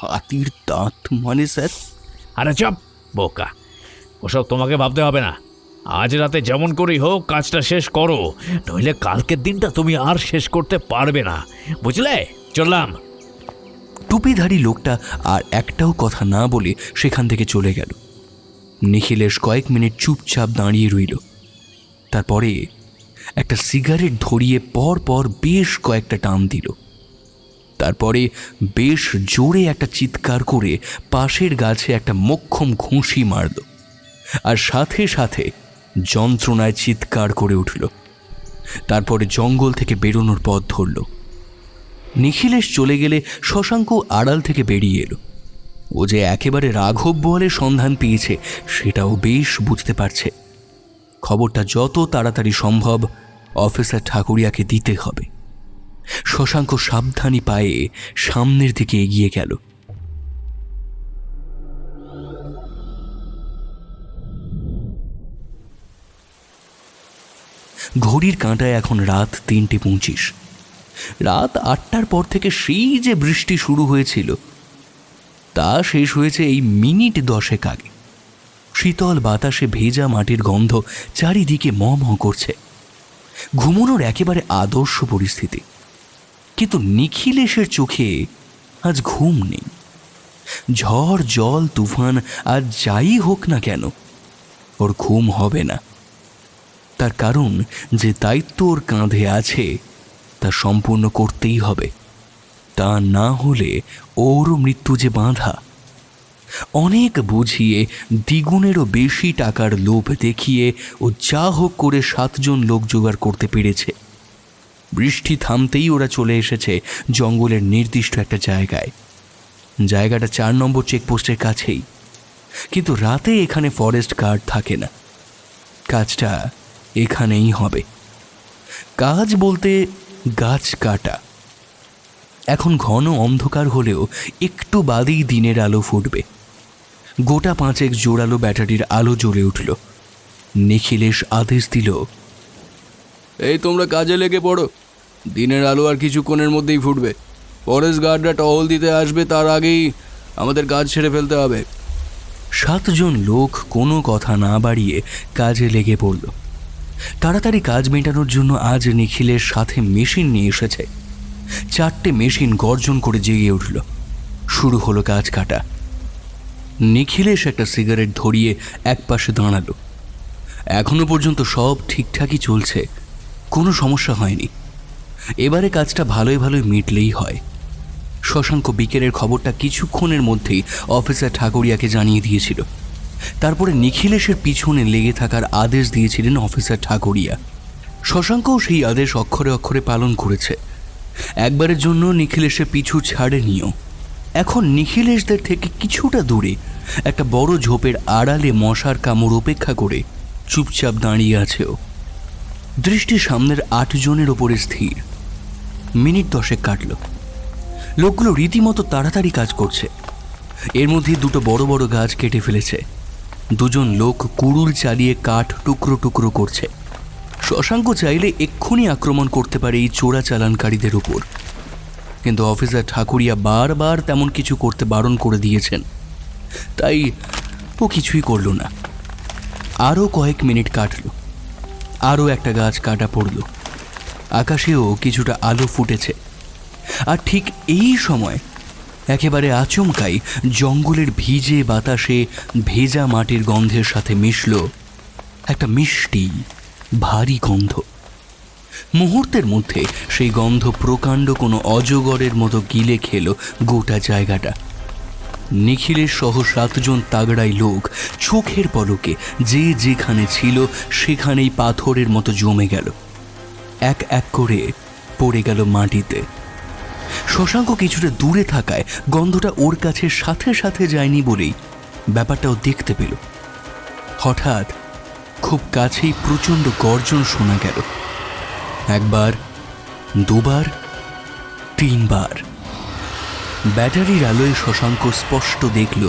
হাতির দাঁত মানে স্যার? আরে চপ বোকা, ওসব তোমাকে ভাবতে হবে না। আজ রাতে যেমন করেই হোক কাজটা শেষ করো, নইলে কালকের দিনটা তুমি আর শেষ করতে পারবে না, বুঝলে? চললাম। টুপিধারী লোকটা আর একটাও কথা না বলে সেখান থেকে চলে গেল। নিখিলেশ কয়েক মিনিট চুপচাপ দাঁড়িয়ে রইল। তারপরে একটা সিগারেট ধরিয়ে পর পর বেশ কয়েকটা টান দিল। তারপরে বেশ জোরে একটা চিৎকার করে পাশের গাছে একটা মোক্ষম ঘুষি মারল, আর সাথে সাথে যন্ত্রণায় চিৎকার করে উঠল। তারপরে জঙ্গল থেকে বেরোনোর পথ ধরল। নিখিলেশ চলে গেলে শশাঙ্ক আড়াল থেকে বেরিয়ে এলো। ও যে একেবারে রাঘব বোয়ালের সন্ধান পেয়েছে সেটাও বেশ বুঝতে পারছে। খবরটা যত তাড়াতাড়ি সম্ভব অফিসার ঠাকুরিয়াকে দিতে হবে। শশাঙ্ক সাবধানী পায়ে সামনের দিকে এগিয়ে গেল। ঘড়ির কাঁটায় এখন রাত 3:25। রাত 8টার পর থেকে সেই যে বৃষ্টি শুরু হয়েছিল তা শেষ হয়েছে এই মিনিট 10 আগে। শীতল বাতাসে ভেজা মাটির গন্ধ চারিদিকে ম ম করছে। ঘুমানোর একেবারে আদর্শ পরিস্থিতি, কিন্তু নিখিলেশের চোখে আজ ঘুম নেই। ঝড় জল তুফান আর যাই হোক না কেন ওর ঘুম হবে না। তার কারণ যে দায়িত্ব ওর কাঁধে আছে তা সম্পূর্ণ করতেই হবে। তা না হলে ওরও মৃত্যু যে বাঁধা। অনেক বুঝিয়ে দ্বিগুণেরও বেশি টাকার লোভ দেখিয়ে ও যা হোক করে 7 জন লোক জোগাড় করতে পেরেছে। বৃষ্টি থামতেই ওরা চলে এসেছে জঙ্গলের নির্দিষ্ট একটা জায়গায়। জায়গাটা 4 নম্বর চেকপোস্টের কাছেই, কিন্তু রাতে এখানে ফরেস্ট গার্ড থাকে না। কাজটা এখানেই হবে। কাজ বলতে গাছ কাটা। এখন ঘন অন্ধকার হলেও একটু বাদেই দিনের আলো ফুটবে। গোটা 5 জোরালো ব্যাটারির আলো জ্বলে উঠল। নিখিলেশ আদেশ দিল, এই তোমরা কাজে লেগে পড়ো। দিনের আলো আর কিছুক্ষণের মধ্যেই ফুটবে। ফরেস্ট গার্ডরা টহল দিতে আসবে, তার আগেই আমাদের কাজ ছেড়ে ফেলতে হবে। 7 জন লোক কোনো কথা না বাড়িয়ে কাজে লেগে পড়ল। তাড়াতাড়ি কাজ মেটানোর জন্য আজ নিখিলের সাথে মেশিন নিয়ে এসেছে। 4টে মেশিন গর্জন করে জেগে উঠল। শুরু হলো কাজ কাটা। নিখিলেশ একটা সিগারেট ধরিয়ে একপাশে দাঁড়ালো। এখনো পর্যন্ত সব ঠিকঠাকই চলছে, কোনো সমস্যা হয়নি। এবারে কাজটা ভালোই ভালোই মিটলেই হয়। শশাঙ্ক বিকেলের খবরটা কিছুক্ষণের মধ্যেই অফিসার ঠাকুরিয়াকে জানিয়ে দিয়েছিল। তারপরে নিখিলেশের পিছনে লেগে থাকার আদেশ দিয়েছিলেন অফিসার ঠাকুরিয়া। শশাঙ্কও সেই আদেশ অক্ষরে অক্ষরে পালন করেছে। একবারের জন্য নিখিলেশের পিছু ছাড়েনিও। এখন নিখিলেশদের থেকে কিছুটা দূরে একটা বড় ঝোপের আড়ালে মশার কামড় উপেক্ষা করে চুপচাপ দাঁড়িয়ে আছেও। দৃষ্টি সামনের 8 জনের ওপরে স্থির। মিনিট 10 কাটল। লোকগুলো রীতিমতো তাড়াতাড়ি কাজ করছে। এর মধ্যে দুটো বড় বড় গাছ কেটে ফেলেছে। দুজন লোক কুড়ুল চালিয়ে কাঠ টুকরো টুকরো করছে। শশাঙ্ক চাইলে এক্ষুনি আক্রমণ করতে পারে এই চোরাচালানকারীদের উপর, কিন্তু অফিসার ঠাকুরিয়া বারবার তেমন কিছু করতে বারণ করে দিয়েছেন, তাই ও কিছুই করল না। আরও কয়েক মিনিট কাটল। আরও একটা গাছ কাটা পড়ল। আকাশেও কিছুটা আলো ফুটেছে। আর ঠিক এই সময় একেবারে আচমকাই জঙ্গলের ভিজে বাতাসে ভেজা মাটির গন্ধের সাথে মিশল একটা মিষ্টি ভারী গন্ধ। মুহূর্তের মধ্যে সেই গন্ধ প্রকাণ্ড কোনো অজগরের মতো গিলে খেল গোটা জায়গাটা। নিখিলের সহ 7 জন তাগড়াই লোক চোখের পলকে যে যেখানে ছিল সেখানেই পাথরের মতো জমে গেল, এক এক করে পড়ে গেল মাটিতে। শশাঙ্ক কিছুটা দূরে থাকায় গন্ধটা ওর কাছে সাথে সাথে যায়নি বলেই ব্যাপারটাও দেখতে পেল। হঠাৎ খুব কাছেই প্রচণ্ড গর্জন শোনা গেল। একবার, দুবার, 3 বার। ব্যাটারির আলোয় শশাঙ্ক স্পষ্ট দেখল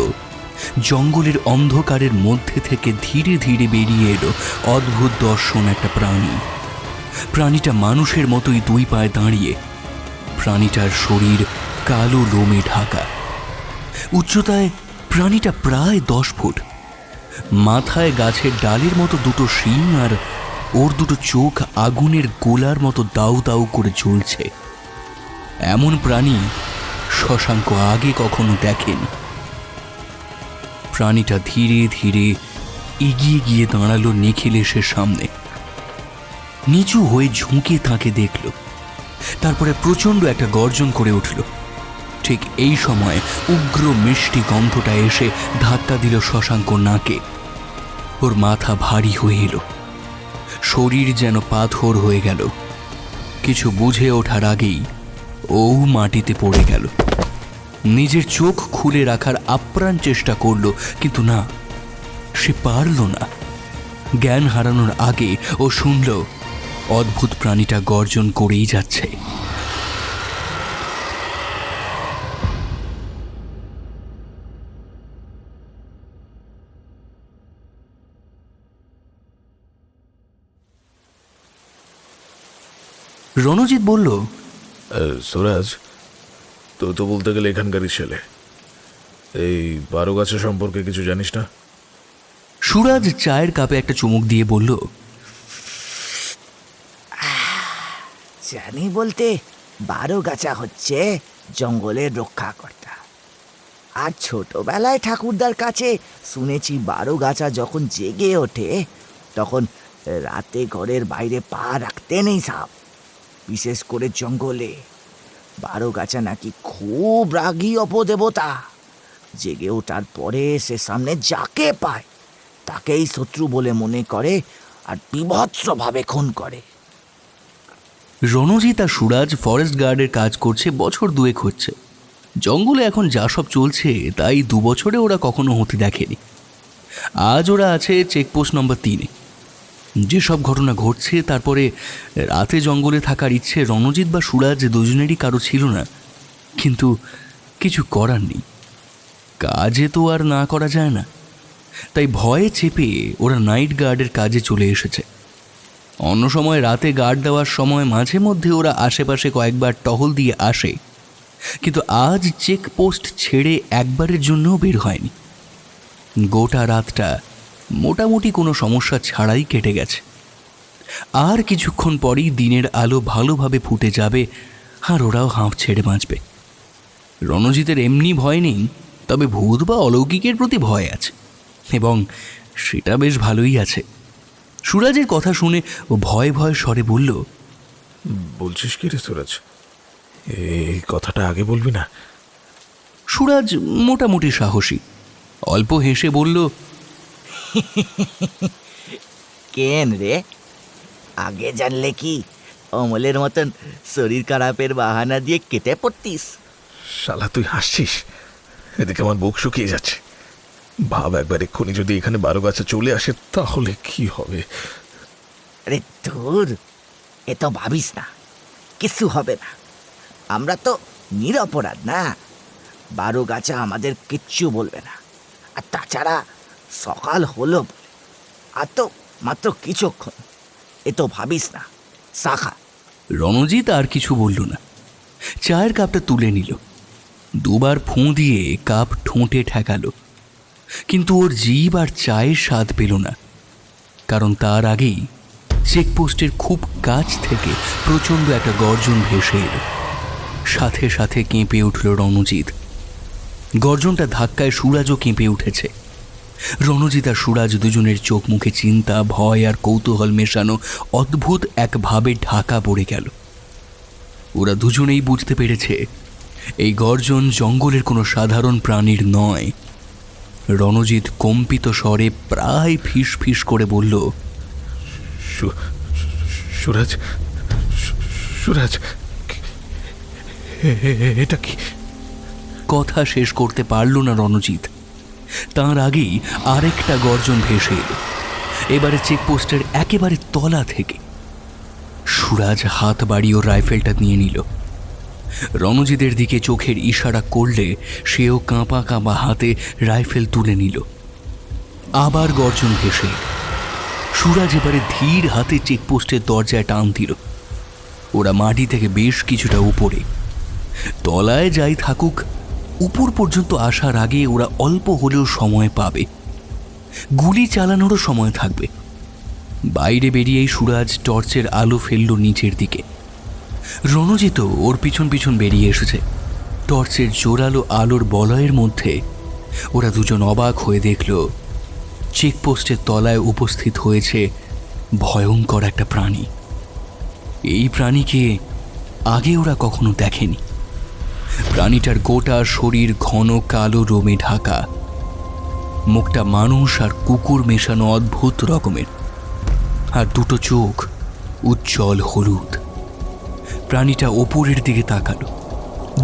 জঙ্গলের অন্ধকারের মধ্যে থেকে ধীরে ধীরে বেরিয়ে এলো অদ্ভুত দর্শন একটা প্রাণী। প্রাণীটা মানুষের মতোই 2 পায়ে দাঁড়িয়ে। প্রাণীটার শরীর কালো লোমে ঢাকা। উচ্চতায় প্রাণীটা প্রায় 10 ফুট। মাথায় গাছের ডালের মতো 2টো শিং, আর ওর 2টো চোখ আগুনের গোলার মতো দাউ দাউ করে জ্বলছে। এমন প্রাণী শশাঙ্ক আগে কখনো দেখেনি। প্রাণীটা ধীরে ধীরে এগিয়ে গিয়ে দাঁড়ালো নিখিলেশের সামনে। নিচু হয়ে ঝুঁকে তাকে দেখল। তারপরে প্রচণ্ড একটা গর্জন করে উঠল। ঠিক এই সময় উগ্র মিষ্টি গন্ধটা এসে ধাক্কা দিল শশাঙ্ক নাকে। ওর মাথা ভারী হয়ে এলো। শরীর যেন পাথর হয়ে গেল। কিছু বুঝে ওঠার আগেই ও মাটিতে পড়ে গেল। নিজের চোখ খুলে রাখার আপ্রাণ চেষ্টা করল, কিন্তু না, সে পারল না। জ্ঞান হারানোর আগে ও শুনল অদ্ভুত প্রাণীটা গর্জন করেই যাচ্ছে। রণজিৎ বলল, সুরাজ, তো তো বলতে গেলে এখানকারই ছেলে। এই 12 গাছা সম্পর্কে কিছু জানিস না? সুরাজ চায়ের কাপে একটা চুমুক দিয়ে বলল, জানি বলতে 12 গাছা হচ্ছে জঙ্গলের রক্ষাকর্তা। আর ছোটবেলায় ঠাকুরদার কাছে শুনেছি 12 গাছা যখন জেগে ওঠে তখন রাতে ঘরের বাইরে পা রাখতে নেই সাপ, বিশেষ করে জঙ্গলে। 12 গাছা নাকি খুব রাগী অপদেবতা। জেগে ওঠার পরে সে সামনে যাকে পায় তাকেই শত্রু বলে মনে করে আর বিভৎসভাবে খুন করে। রণজিৎ আর সুরাজ ফরেস্ট গার্ডের কাজ করছে বছর 2 হচ্ছে। জঙ্গলে এখন যা সব চলছে তাই 2 বছরে ওরা কখনো হতে দেখেনি। আজ ওরা আছে চেকপোস্ট নম্বর 3-এ। যেসব ঘটনা ঘটছে, তারপরে রাতে জঙ্গলে থাকার ইচ্ছে রণজিৎ বা সুরাজ দুজনেরই কারো ছিল না, কিন্তু কিছু করার নেই। কাজে তো আর না করা যায় না, তাই ভয়ে চেপে ওরা নাইট গার্ডের কাজে চলে এসেছে। অন্য সময় রাতে গার্ড দেওয়ার সময় মাঝে মধ্যে ওরা আশেপাশে কয়েকবার টহল দিয়ে আসে, কিন্তু আজ চেকপোস্ট ছেড়ে একবারের জন্যও বের হয়নি। গোটা রাতটা মোটামুটি কোনো সমস্যা ছাড়াই কেটে গেছে। আর কিছুক্ষণ পরেই দিনের আলো ভালোভাবে ফুটে যাবে, আর ওরাও হাঁফ ছেড়ে বাঁচবে। রণজিতের এমনি ভয় নেই, তবে ভূত বা অলৌকিকের প্রতি ভয় আছে, এবং সেটা বেশ ভালোই আছে। সুরাজের কথা শুনে ও ভয় ভয় স্বরে বলল, বলছিস কি রে সুরজ? এই কথাটা আগে বলবি না? সুরাজ মোটামুটি সাহসী, অল্প হেসে বলল, কেন রে, আগে জানলে কি অমলের মতন শরীর খারাপের বাহানা দিয়ে কেটে পড়তিস? শালা তুই হাসছিস, এদিকে আমার বুক শুকিয়ে যাচ্ছে। ভাব একবার এক্ষুনি যদি এখানে বারোগাছা চলে আসে তাহলে কি হবে। আরে ধুর, এ তো ভাবিস না, কিছু হবে না। আমরা তো নিরপরাধ না, বারোগাছা আমাদের কিচ্ছু বলবে না। আর তাছাড়া সকাল হলো বলে, আর তো মাত্র কিছুক্ষণ, এ তো ভাবিস না, শাখা। রণজিৎ আর কিছু বলল না, চায়ের কাপটা তুলে নিল, দুবার ফুঁ দিয়ে কাপ ঠোঁটে ঠেকালো। কিন্তু ওর জিভ আর চায়ের স্বাদ পেল না, কারণ তার আগেই চেকপোস্টের খুব কাছ থেকে প্রচণ্ড একটা গর্জন ভেসে এলো। সাথে সাথে কেঁপে উঠল রণজিৎ। গর্জনটা ধাক্কায় সুরাজও কেঁপে উঠেছে। রণজিৎ আর সুরাজ দুজনের চোখ মুখে চিন্তা, ভয় আর কৌতূহল মেশানো অদ্ভুত এক ভাবে ঢাকা পড়ে গেল। ওরা দুজনেই বুঝতে পেরেছে এই গর্জন জঙ্গলের কোনো সাধারণ প্রাণীর নয়। রণজিৎ কম্পিত স্বরে প্রায় ফিস ফিস করে বলল, সুরাজ, সুরাজ, এটা কি? কথা শেষ করতে পারল না রণজিৎ, তার আগেই আরেকটা গর্জন ভেসে এলো, এবারে চেকপোস্টের একেবারে তলা থেকে। সুরাজ হাত বাড়িয়ে রাইফেলটা নিয়ে নিল। রণজিতের দিকে চোখের ইশারা করলে সেও কাঁপা কাঁপা হাতে রাইফেল তুলে নিল। আবার গর্জন ভেসে এলো। সুরাজ এবারে ধীর হাতে চেকপোস্টের দরজায় টান দিল। ওরা মাটি থেকে বেশ কিছুটা উপরে, তলায় যাই থাকুক, উপর পর্যন্ত আসার আগে ওরা অল্প হলেও সময় পাবে, গুলি চালানোরও সময় থাকবে। বাইরে বেরিয়েই সুরাজ টর্চের আলো ফেলল নিচের দিকে। রণজিৎ ওর পিছন পিছন বেরিয়ে এসেছে। টর্চের জোরালো আলোর বলয়ের মধ্যে ওরা দুজন অবাক হয়ে দেখল চেকপোস্টের তলায় উপস্থিত হয়েছে ভয়ঙ্কর একটা প্রাণী। এই প্রাণীকে আগে ওরা কখনো দেখেনি। প্রাণীটার গোটা শরীর ঘন কালো রোমে ঢাকা, মুখটা মানুষ আর কুকুর মেশানো অদ্ভুত রকমের, আর দুটো চোখ উজ্জ্বল হলুদ। প্রাণীটা ওপরের দিকে তাকালো।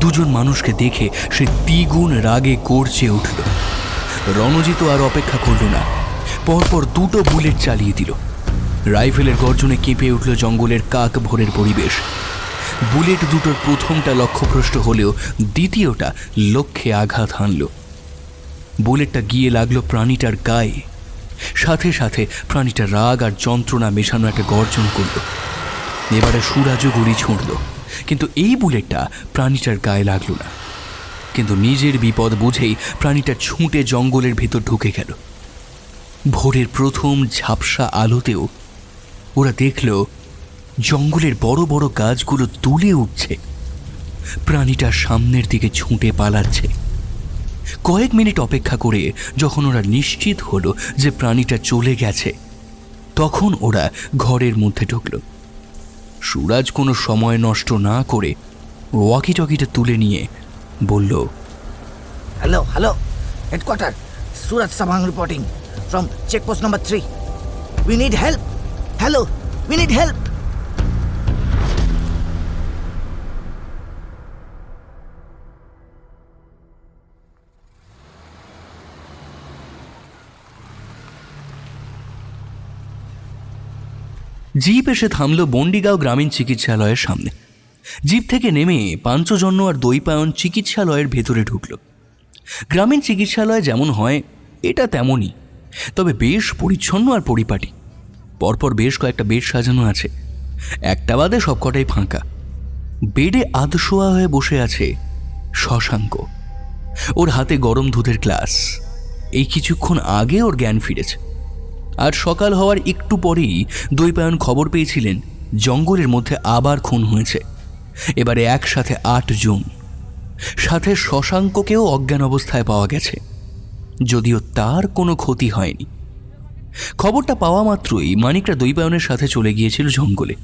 দুজন মানুষকে দেখে সে দ্বিগুণ রাগে গর্জে উঠল। রণজিৎ আর অপেক্ষা করল না, পরপর দুটো বুলেট চালিয়ে দিল। রাইফেলের গর্জনে কেঁপে উঠল জঙ্গলের কাক ভোরের পরিবেশ। বুলেট দুটোর প্রথমটা লক্ষ্যভ্রষ্ট হলেও দ্বিতীয়টা লক্ষ্যে আঘাত হানল। বুলেটটা গিয়ে লাগলো প্রাণীটার গায়ে। সাথে সাথে প্রাণীটা রাগ আর যন্ত্রণা মেশানো একটা গর্জন করল। এবারে সুরাজও গুলি ছুঁড়ল, কিন্তু এই বুলেটটা প্রাণীটার গায়ে লাগলো না। কিন্তু নিজের বিপদ বুঝেই প্রাণীটা ছুটে জঙ্গলের ভেতর ঢুকে গেল। ভোরের প্রথম ঝাপসা আলোতেও ওরা দেখল জঙ্গলের বড় বড় গাছগুলো তুলে উঠছে, প্রাণীটা সামনের দিকে ছুটে পালাচ্ছে। কয়েক মিনিট অপেক্ষা করে যখন ওরা নিশ্চিত হলো যে প্রাণীটা চলে গেছে, তখন ওরা ঘরের মধ্যে ঢুকল। সুরাজ কোনো সময় নষ্ট না করে ওয়াকি টকিটা তুলে নিয়ে বলল, hello hello, headquarter, Suraj Sabang reporting from checkpost number 3. We need help. Hello, we need help. Jeep এসে থামল বন্ডিগাঁও গ্রামীণ চিকিৎসালয়ের সামনে। জিপ থেকে নেমে পাঞ্চজন্য আর দৈপায়ন চিকিৎসালয়ের ভেতরে ঢুকল। গ্রামীণ চিকিৎসালয় যেমন হয় এটা তেমনই, তবে বেশ পরিচ্ছন্ন আর পরিপাটি। পরপর বেশ কয়েকটা বেড সাজানো আছে, একটা বাদে সবকটাই ফাঁকা। বেডে আধশোয়া হয়ে বসে আছে শশাঙ্ক। ওর হাতে গরম দুধের গ্লাস। এই কিছুক্ষণ আগে ওর জ্ঞান ফিরেছে। আর সকাল হওয়ার একটু পরেই দৈপায়ন খবর পেয়েছিলেন জঙ্গলের মধ্যে আবার খুন হয়েছে, এবারে একসাথে 8 জন। সাথে শশাঙ্ককেও অজ্ঞান অবস্থায় পাওয়া গেছে, যদিও তার কোনো ক্ষতি হয়নি। খবরটা পাওয়া মাত্রই মানিকরা দৈপায়নের সাথে চলে গিয়েছিল জঙ্গলে।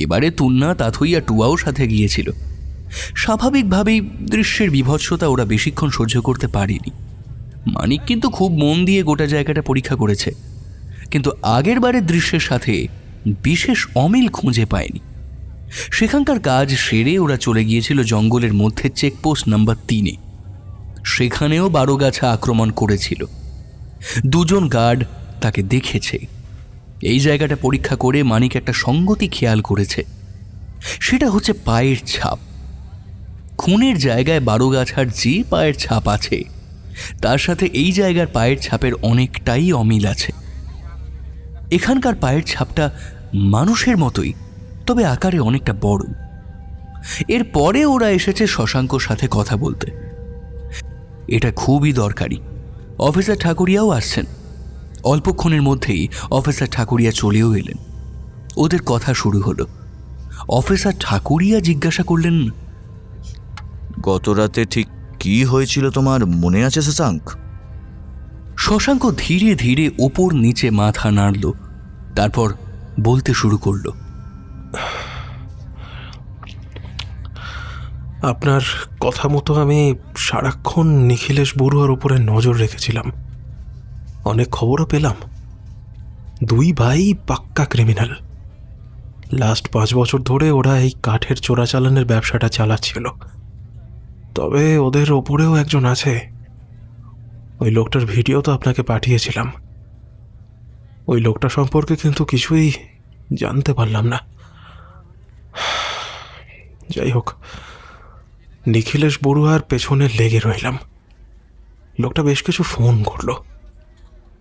এবারে তুন্না, তাথই আর টুয়াও সাথে গিয়েছিল। স্বাভাবিকভাবেই দৃশ্যের বিভৎসতা ওরা বেশিক্ষণ সহ্য করতে পারেনি। মানিক কিন্তু খুব মন দিয়ে গোটা জায়গাটা পরীক্ষা করেছে, কিন্তু আগের বারের দৃশ্যের সাথে বিশেষ অমিল খুঁজে পায়নি। সেখানকার কাজ সেরে ওরা চলে গিয়েছিল জঙ্গলের মধ্যে চেকপোস্ট নাম্বার 3-এ। সেখানেও বারোগাছা আক্রমণ করেছিল। 2 জন গার্ড তাকে দেখেছে। এই জায়গাটা পরীক্ষা করে মানিক একটা সঙ্গতি খেয়াল করেছে, সেটা হচ্ছে পায়ের ছাপ। খুনের জায়গায় বারোগাছার যে পায়ের ছাপ আছে তার সাথে এই জায়গার পায়ের ছাপের অনেকটাই অমিল আছে। এখানকার পায়ের ছাপটা মানুষের মতোই, তবে আকারে অনেকটা বড়। এরপরে ওরা এসেছে শশাঙ্কর সাথে কথা বলতে। এটা খুবই দরকারি। অফিসার ঠাকুরিয়াও আসছেন। অল্পক্ষণের মধ্যেই অফিসার ঠাকুরিয়া চলেও এলেন। ওদের কথা শুরু হলো। অফিসার ঠাকুরিয়া জিজ্ঞাসা করলেন, গত রাতে ঠিক কি হয়েছিল তোমার মনে আছে শশাঙ্ক? শশাঙ্ক ধীরে ধীরে ওপর নিচে মাথা নাড়ল, তারপর বলতে শুরু করলো। আপনার কথা মতো আমি সারাক্ষণ নিখিলেশ বড়ুয়ার উপরে নজর রেখেছিলাম। অনেক খবরও পেলাম। 2 ভাই পাক্কা ক্রিমিনাল। লাস্ট 5 বছর ধরে ওরা এই কাঠের চোরাচালানের ব্যবসাটা চালাচ্ছিল। তবে ওদের ওপরেও একজন আছে। ওই লোকটার ভিডিও তো আপনাকে পাঠিয়েছিলাম। ওই লোকটা সম্পর্কে কিন্তু কিছুই জানতে পারলাম না। যাই হোক, নিখিলেশ বড়ুয়ার পেছনে লেগে রইলাম। লোকটা বেশ কিছু ফোন করলো,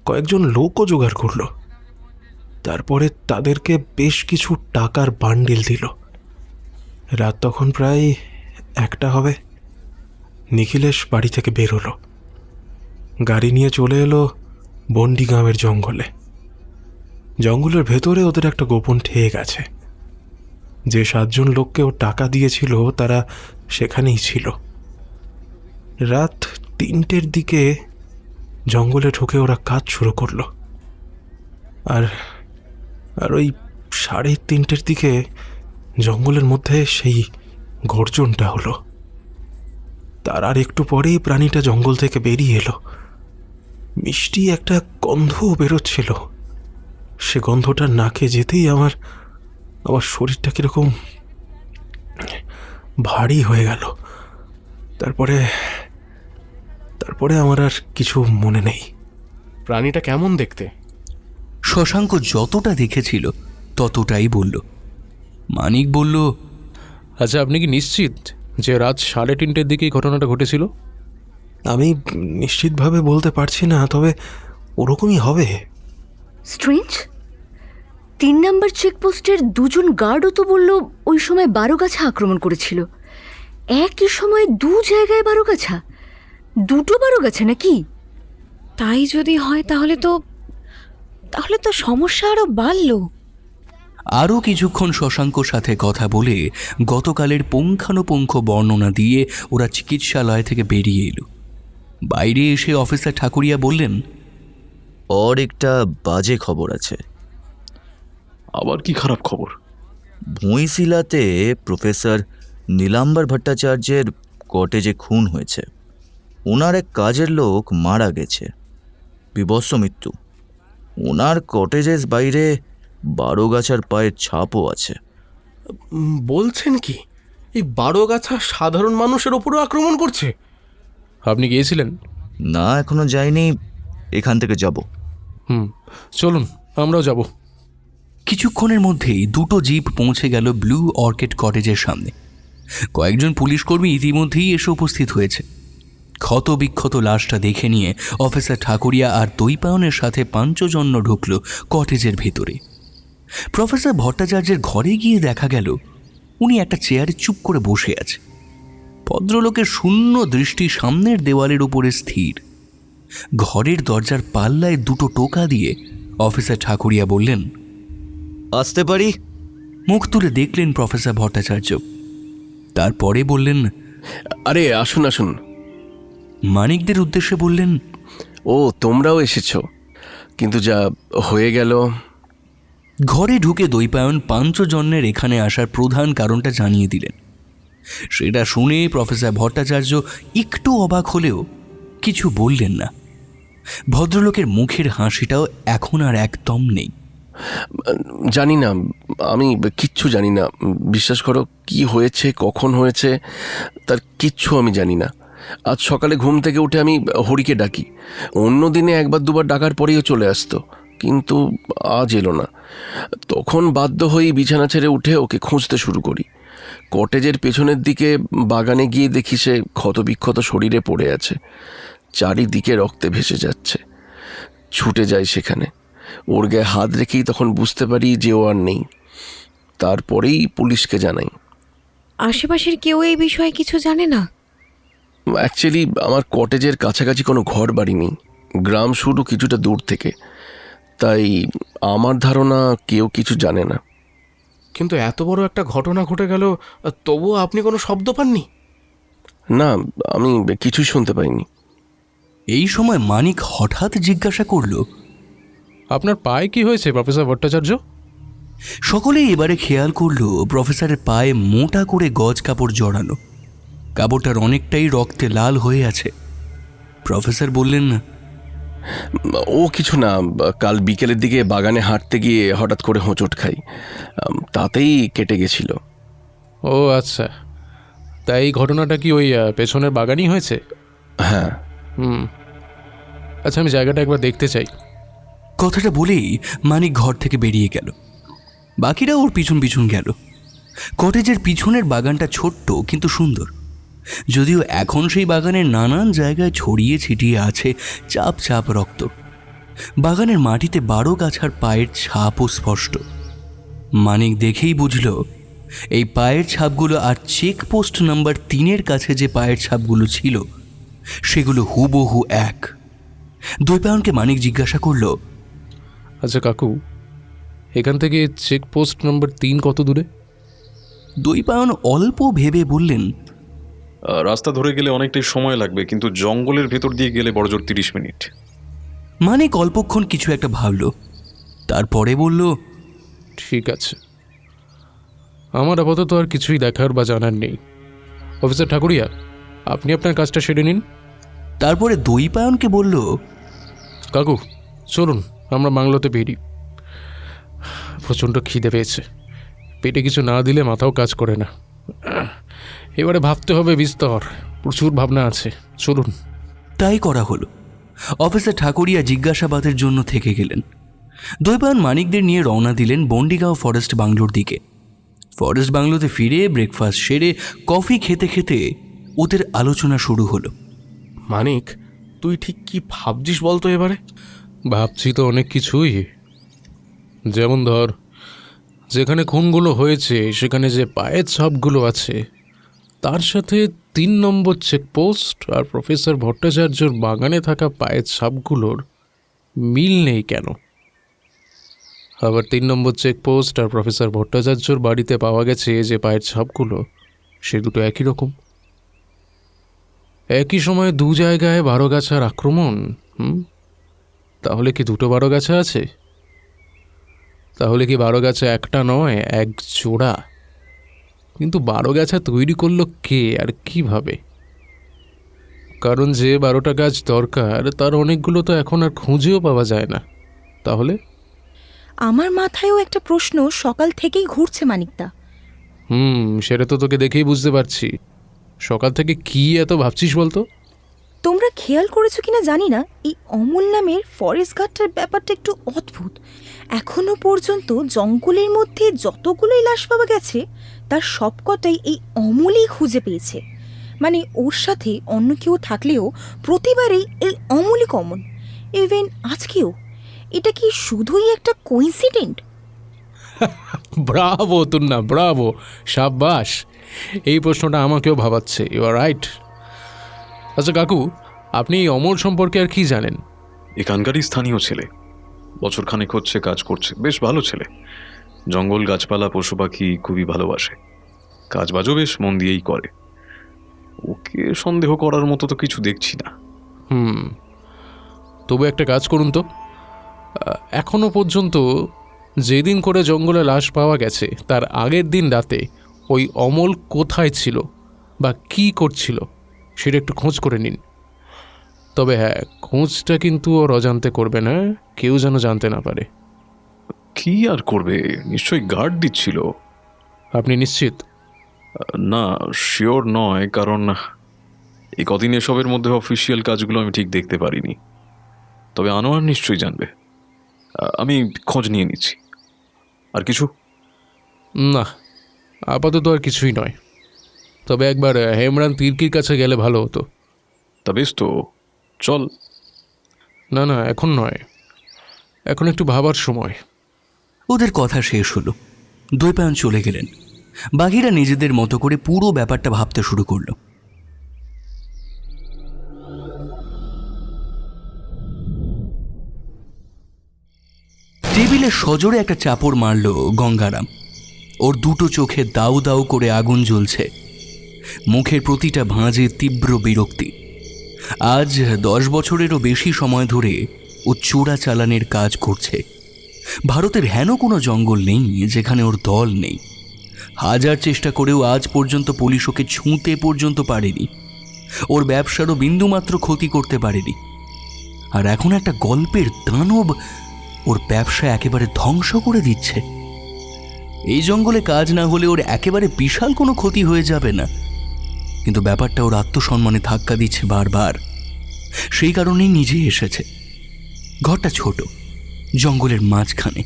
কয়েকজন লোকও জোগাড় করলো। তারপরে তাদেরকে বেশ কিছু টাকার বান্ডিল দিল। রাত তখন প্রায় 1টা হবে। নিখিলেশ বাড়ি থেকে বেরোলো, গাড়ি নিয়ে চলে এলো বন্ডি গ্রামের জঙ্গলে। জঙ্গলের ভেতরে ওদের একটা গোপন ঠেক আছে। যে 7 জন লোককে ও টাকা দিয়েছিল তারা সেখানেই ছিল। রাত 3টের দিকে জঙ্গলে ঢুকে ওরা কাজ শুরু করলো। আর ওই 3:30 দিকে জঙ্গলের মধ্যে সেই গর্জনটা হলো। তার আর একটু পরেই প্রাণীটা জঙ্গল থেকে বেরিয়ে এলো। মিষ্টি একটা গন্ধও বেরোচ্ছিল। সে গন্ধটা নাকে যেতেই আমার শরীরটা কিরকম ভারী হয়ে গেল। তারপরে আমার আর কিছু মনে নেই। প্রাণীটা কেমন দেখতে? শশাঙ্ক যতটা দেখেছিল ততটাই বলল। মানিক বলল, আচ্ছা, আপনি কি নিশ্চিত যে রাত 3:30-এর দিকেই ঘটনাটা ঘটেছিল? আমি নিশ্চিতভাবে বলতে পারছি না, তবে ওরকমই হবে। স্ট্রেঞ্জ। 3 নম্বর চেকপোস্টের 2 জন গার্ডও তো বলল ওই সময় বারোগাছা আক্রমণ করেছিল। একই সময় 2 জায়গায় বারোগাছা, 2টো বারোগাছা নাকি? তাই যদি হয় তাহলে তো সমস্যা আরো বাড়ল। আরও কিছুক্ষণ শশাঙ্কর সাথে কথা বলে গতকালের পুঙ্খানুপুঙ্খ বর্ণনা দিয়ে ওরা চিকিৎসালয় থেকে বেরিয়ে এলো। বাইরে এসে অফিসার ঠাকুরিয়া বললেন, ওর একটা বাজে খবর আছে। আবার কি খারাপ খবর? ভুঁইশিলাতে প্রফেসর নীলাম্বর ভট্টাচার্যের কটেজে খুন হয়েছে। ওনার এক কাজের লোক মারা গেছে, বিভৎস মৃত্যু। ওনার কটেজের বাইরে বারোগাছার পায়ের ছাপও আছে। বলছেন কি? এই বারোগাছা সাধারণ মানুষের ওপরও আক্রমণ করছে? আপনি গিয়েছিলেন? না, এখনো যাইনি। এখান থেকে যাব। চলুন, আমরাও যাব। কিছুক্ষণের মধ্যেই 2টো জিপ পৌঁছে গেল ব্লু অর্কিড কটেজের সামনে। কয়েকজন পুলিশকর্মী ইতিমধ্যেই এসে উপস্থিত হয়েছে। ক্ষত বিক্ষত লাশটা দেখে নিয়ে অফিসার ঠাকুরিয়া আর দৈপায়নের সাথে পাঞ্চজন্য ঢুকল কটেজের ভেতরে। প্রফেসর ভট্টাচার্যের ঘরে গিয়ে দেখা গেল উনি একটা চেয়ারে চুপ করে বসে আছে। ভদ্রলোকের শূন্য দৃষ্টি সামনের দেওয়ালের উপরে স্থির। ঘরের দরজার পাল্লায় 2টো টোকা দিয়ে অফিসার ঠাকুরিয়া বললেন, আসতে পারি? মুখ তুলে দেখলেন প্রফেসর ভট্টাচার্য। তারপরে বললেন, আরে আসুন আসুন। মানিকদের উদ্দেশ্যে বললেন, ও তোমরাও এসেছ, কিন্তু যা হয়ে গেল। ঘরে ঢুকে দৈপায়ন পাঞ্চজন্যের এখানে আসার প্রধান কারণটা জানিয়ে দিলেন। সেটা শুনে প্রফেসর ভট্টাচার্য একটু অবাক হলেও কিছু বললেন না। ভদ্রলোকের মুখের হাসিটাও এখন আর একদম নেই। জানি না, আমি কিচ্ছু জানি না, বিশ্বাস করো। কি হয়েছে, কখন হয়েছে, তার কিচ্ছু আমি জানি না। আজ সকালে ঘুম থেকে উঠে আমি হরিকে ডাকি। অন্য দিনে একবার দুবার ডাকার পরেও চলে আসতো, কিন্তু আজ এলো না। তখন বাধ্য হয়েই বিছানা ছেড়ে উঠে ওকে খুঁজতে শুরু করি। কটেজের পেছনের দিকে বাগানে গিয়ে দেখি সে ক্ষতবিক্ষত শরীরে পড়ে আছে, চারিদিকে রক্তে ভেসে যাচ্ছে। ছুটে যাই সেখানে, ওর গায়ে হাত রেখেই তখন বুঝতে পারি যে ও আর নেই। তারপরেই পুলিশকে জানাই। আশেপাশের কেউ এই বিষয়ে কিছু জানে না? অ্যাকচুয়ালি আমার কটেজের কাছাকাছি কোনো ঘর বাড়ি নেই, গ্রাম শুরু কিছুটা দূর থেকে, তাই আমার ধারণা কেউ কিছু জানে না। কিন্তু এত বড় একটা ঘটনা ঘটে গেল, তবুও আপনি কোনো শব্দ পাননি? না, আমি কিছুই শুনতে পাইনি। এই সময় মানিক হঠাৎ জিজ্ঞাসা করল, আপনার পায়ে কি হয়েছে প্রফেসর ভট্টাচার্য? সকলেই এবারে খেয়াল করল প্রফেসরের পায়ে মোটা করে গজ কাপড় জড়ানো। কাপড়টার অনেকটাই রক্তে লাল হয়ে আছে। প্রফেসর বললেন, ও কিছু না, কাল বিকেলের দিকে বাগানে হাঁটতে গিয়ে হঠাৎ করে হোঁচট খাই, তাতেই কেটে গেছিল। ও আচ্ছা, তাই এই ঘটনাটা কি ওই পেছনের বাগানই হয়েছে? হ্যাঁ। আচ্ছা, আমি জায়গাটা একবার দেখতে চাই। কথাটা বলেই মানিক ঘর থেকে বেরিয়ে গেল। বাকিরা ওর পিছন পিছন গেল। কটেজের পিছনের বাগানটা ছোট্ট কিন্তু সুন্দর, যদিও এখন সেই বাগানের নানান জায়গায় ছড়িয়ে ছিটিয়ে আছে চাপ চাপ রক্ত। বাগানের মাটিতে 12 গাছার পায়ের ছাপও স্পষ্ট। মানিক দেখেই বুঝল এই পায়ের ছাপগুলো আর চেকপোস্ট নাম্বার 3-এর কাছে যে পায়ের ছাপগুলো ছিল সেগুলো হুবহু এক। দৈপায়নকে মানিক জিজ্ঞাসা করল, আচ্ছা কাকু, এখান থেকে চেকপোস্ট নম্বর 3 কত দূরে? দৈপায়ন অল্প ভেবে বললেন, রাস্তা ধরে গেলে অনেকটাই সময় লাগবে, কিন্তু জঙ্গলের ভেতর দিয়ে গেলে বড়জোর 30 মিনিট। মানিক অল্পক্ষণ কিছু একটা ভাবল, তারপরে বলল, ঠিক আছে, আমার আপাতত আর কিছুই দেখার বা জানার নেই। অফিসার ঠাকুরিয়া, আপনি আপনার কাজটা সেরে নিন। তারপরে দৈপায়নকে বলল, কাকু চলুন আমরা বাংলোতে বেরি। প্রচণ্ড খিদে পেয়েছে, পেটে কিছু না দিলে মাথাও কাজ করে না। এবারে ভাবতে হবে বিস্তর, প্রচুর ভাবনা আছে, চলুন। তাই করা হলো। অফিসার ঠাকুরিয়া জিজ্ঞাসাবাদের জন্য থেকে গেলেন। দৈপায়ন মানিকদের নিয়ে রওনা দিলেন বন্ডিগাঁও ফরেস্ট বাংলোর দিকে। ফরেস্ট বাংলোতে ফিরে ব্রেকফাস্ট সেরে কফি খেতে খেতে ওদের আলোচনা শুরু হলো। মানিক, তুই ঠিক কি ভাবছিস বলতো এবারে? ভাবছি তো অনেক কিছুই। যেমন ধর, যেখানে খুনগুলো হয়েছে সেখানে যে পায়ের ছাপগুলো আছে তার সাথে 3 নম্বর চেকপোস্ট আর প্রফেসর ভট্টাচার্যর বাগানে থাকা পায়ের ছাপগুলোর মিল নেই কেন? আবার 3 নম্বর চেকপোস্ট আর প্রফেসর ভট্টাচার্যর বাড়িতে পাওয়া গেছে যে পায়ের ছাপগুলো, সে দুটো একই রকম। একই সময়ে 2 জায়গায় 12 গাছার আক্রমণ। তাহলে কি 2টো 12 গাছা আছে? তাহলে কি 12 গাছা একটা নয়, এক জোড়া? কিন্তু 12 গাছা তৈরি করলো কে আর কিভাবে? কারণ যে 12টা গাছ দরকার তার অনেকগুলো তো এখন আর খুঁজেও পাওয়া যায় না। তাহলে আমার মাথায়ও একটা প্রশ্ন সকাল থেকেই ঘুরছে মানিকদা। সেটা তো তোকে দেখেই বুঝতে পারছি। সকাল থেকে কি এত ভাবছিস বলতো? তোমরা খেয়াল করেছো কিনা জানি না, এই অমল নামের ফরেস্ট গার্ডটার ব্যাপারটা একটু অদ্ভুত। এখনো পর্যন্ত জঙ্গলের মধ্যে যতগুলোই লাশ পাওয়া গেছে তার সবকটাই এই অমলই খুঁজে পেয়েছে। মানে ওর সাথে অন্য কেউ থাকলেও প্রতিবারেই এই অমলই কমন। ইভেন আজকেও। এটা কি শুধুই একটা কোইন্সিডেন্ট? ব্রাভো তুন্না, ব্রাভো, সাব্বাস। এই প্রশ্নটা আমাকেও ভাবাচ্ছে। You are right. আচ্ছা কাকু, আপনি এই অমর সম্পর্কে আর কি জানেন? এখানকারই স্থানীয় ছেলে, বছরখানেক হচ্ছে কাজ করছে, বেশ ভালো ছেলে। জঙ্গল, গাছপালা, পশু পাখি খুবই ভালোবাসে, কাজবাজও বেশ মন দিয়েই করে। ওকে সন্দেহ করার মতো তো কিছু দেখছি না। তবু একটা কাজ করুন তো, এখনো পর্যন্ত যেদিন করে জঙ্গলে লাশ পাওয়া গেছে তার আগের দিন রাতে ওই অমল কোথায় ছিল বা কী করছিল সেটা একটু খোঁজ করে নিন। তবে হ্যাঁ, খোঁজটা কিন্তু ওর অজান্তে করবে না, কেউ যেন জানতে না পারে। কি আর করবে, নিশ্চয়ই গার্ড দিচ্ছিল। আপনি নিশ্চিত? না, শিওর নয়, কারণ এই কদিন এসবের মধ্যে অফিসিয়াল কাজগুলো আমি ঠিক দেখতে পারিনি। তবে আনোয়ার নিশ্চয়ই জানবে। আমি খোঁজ নিয়ে নিচ্ছি। আর কিছু? না, আপাতত আর কিছুই নয়। তবে একবার হেমরান তির্কির কাছে গেলে ভালো হতো। তা বেশ, তো চল। না না, এখন নয়, এখন একটু ভাবার সময়। ওদের কথা শেষ হলো, দ্বৈপায়ন চলে গেলেন। বাকিরা নিজেদের মতো করে পুরো ব্যাপারটা ভাবতে শুরু করলো। টেবিলে সজোরে একটা চাপড় মারল গঙ্গারাম। ওর দুটো চোখে দাউ দাউ করে আগুন জ্বলছে, মুখের প্রতিটা ভাঁজে তীব্র বিরক্তি। আজ 10 বছরেরও বেশি সময় ধরে ও চোরা চালানের কাজ করছে। ভারতের হেন কোনো জঙ্গল নেই যেখানে ওর দল নেই। হাজার চেষ্টা করেও আজ পর্যন্ত পুলিশ ওকে ছুঁতে পর্যন্ত পারেনি, ওর ব্যবসারও বিন্দুমাত্র ক্ষতি করতে পারেনি। আর এখন একটা গল্পের দানব ওর ব্যবসা একেবারে ধ্বংস করে দিচ্ছে। এই জঙ্গলে কাজ না হলে ওর একেবারে বিশাল কোনো ক্ষতি হয়ে যাবে না, কিন্তু ব্যাপারটা ওর আত্মসম্মানে ধাক্কা দিচ্ছে বারবার। সেই কারণেই নিজে এসেছে। ঘরটা ছোট, জঙ্গলের মাঝখানে।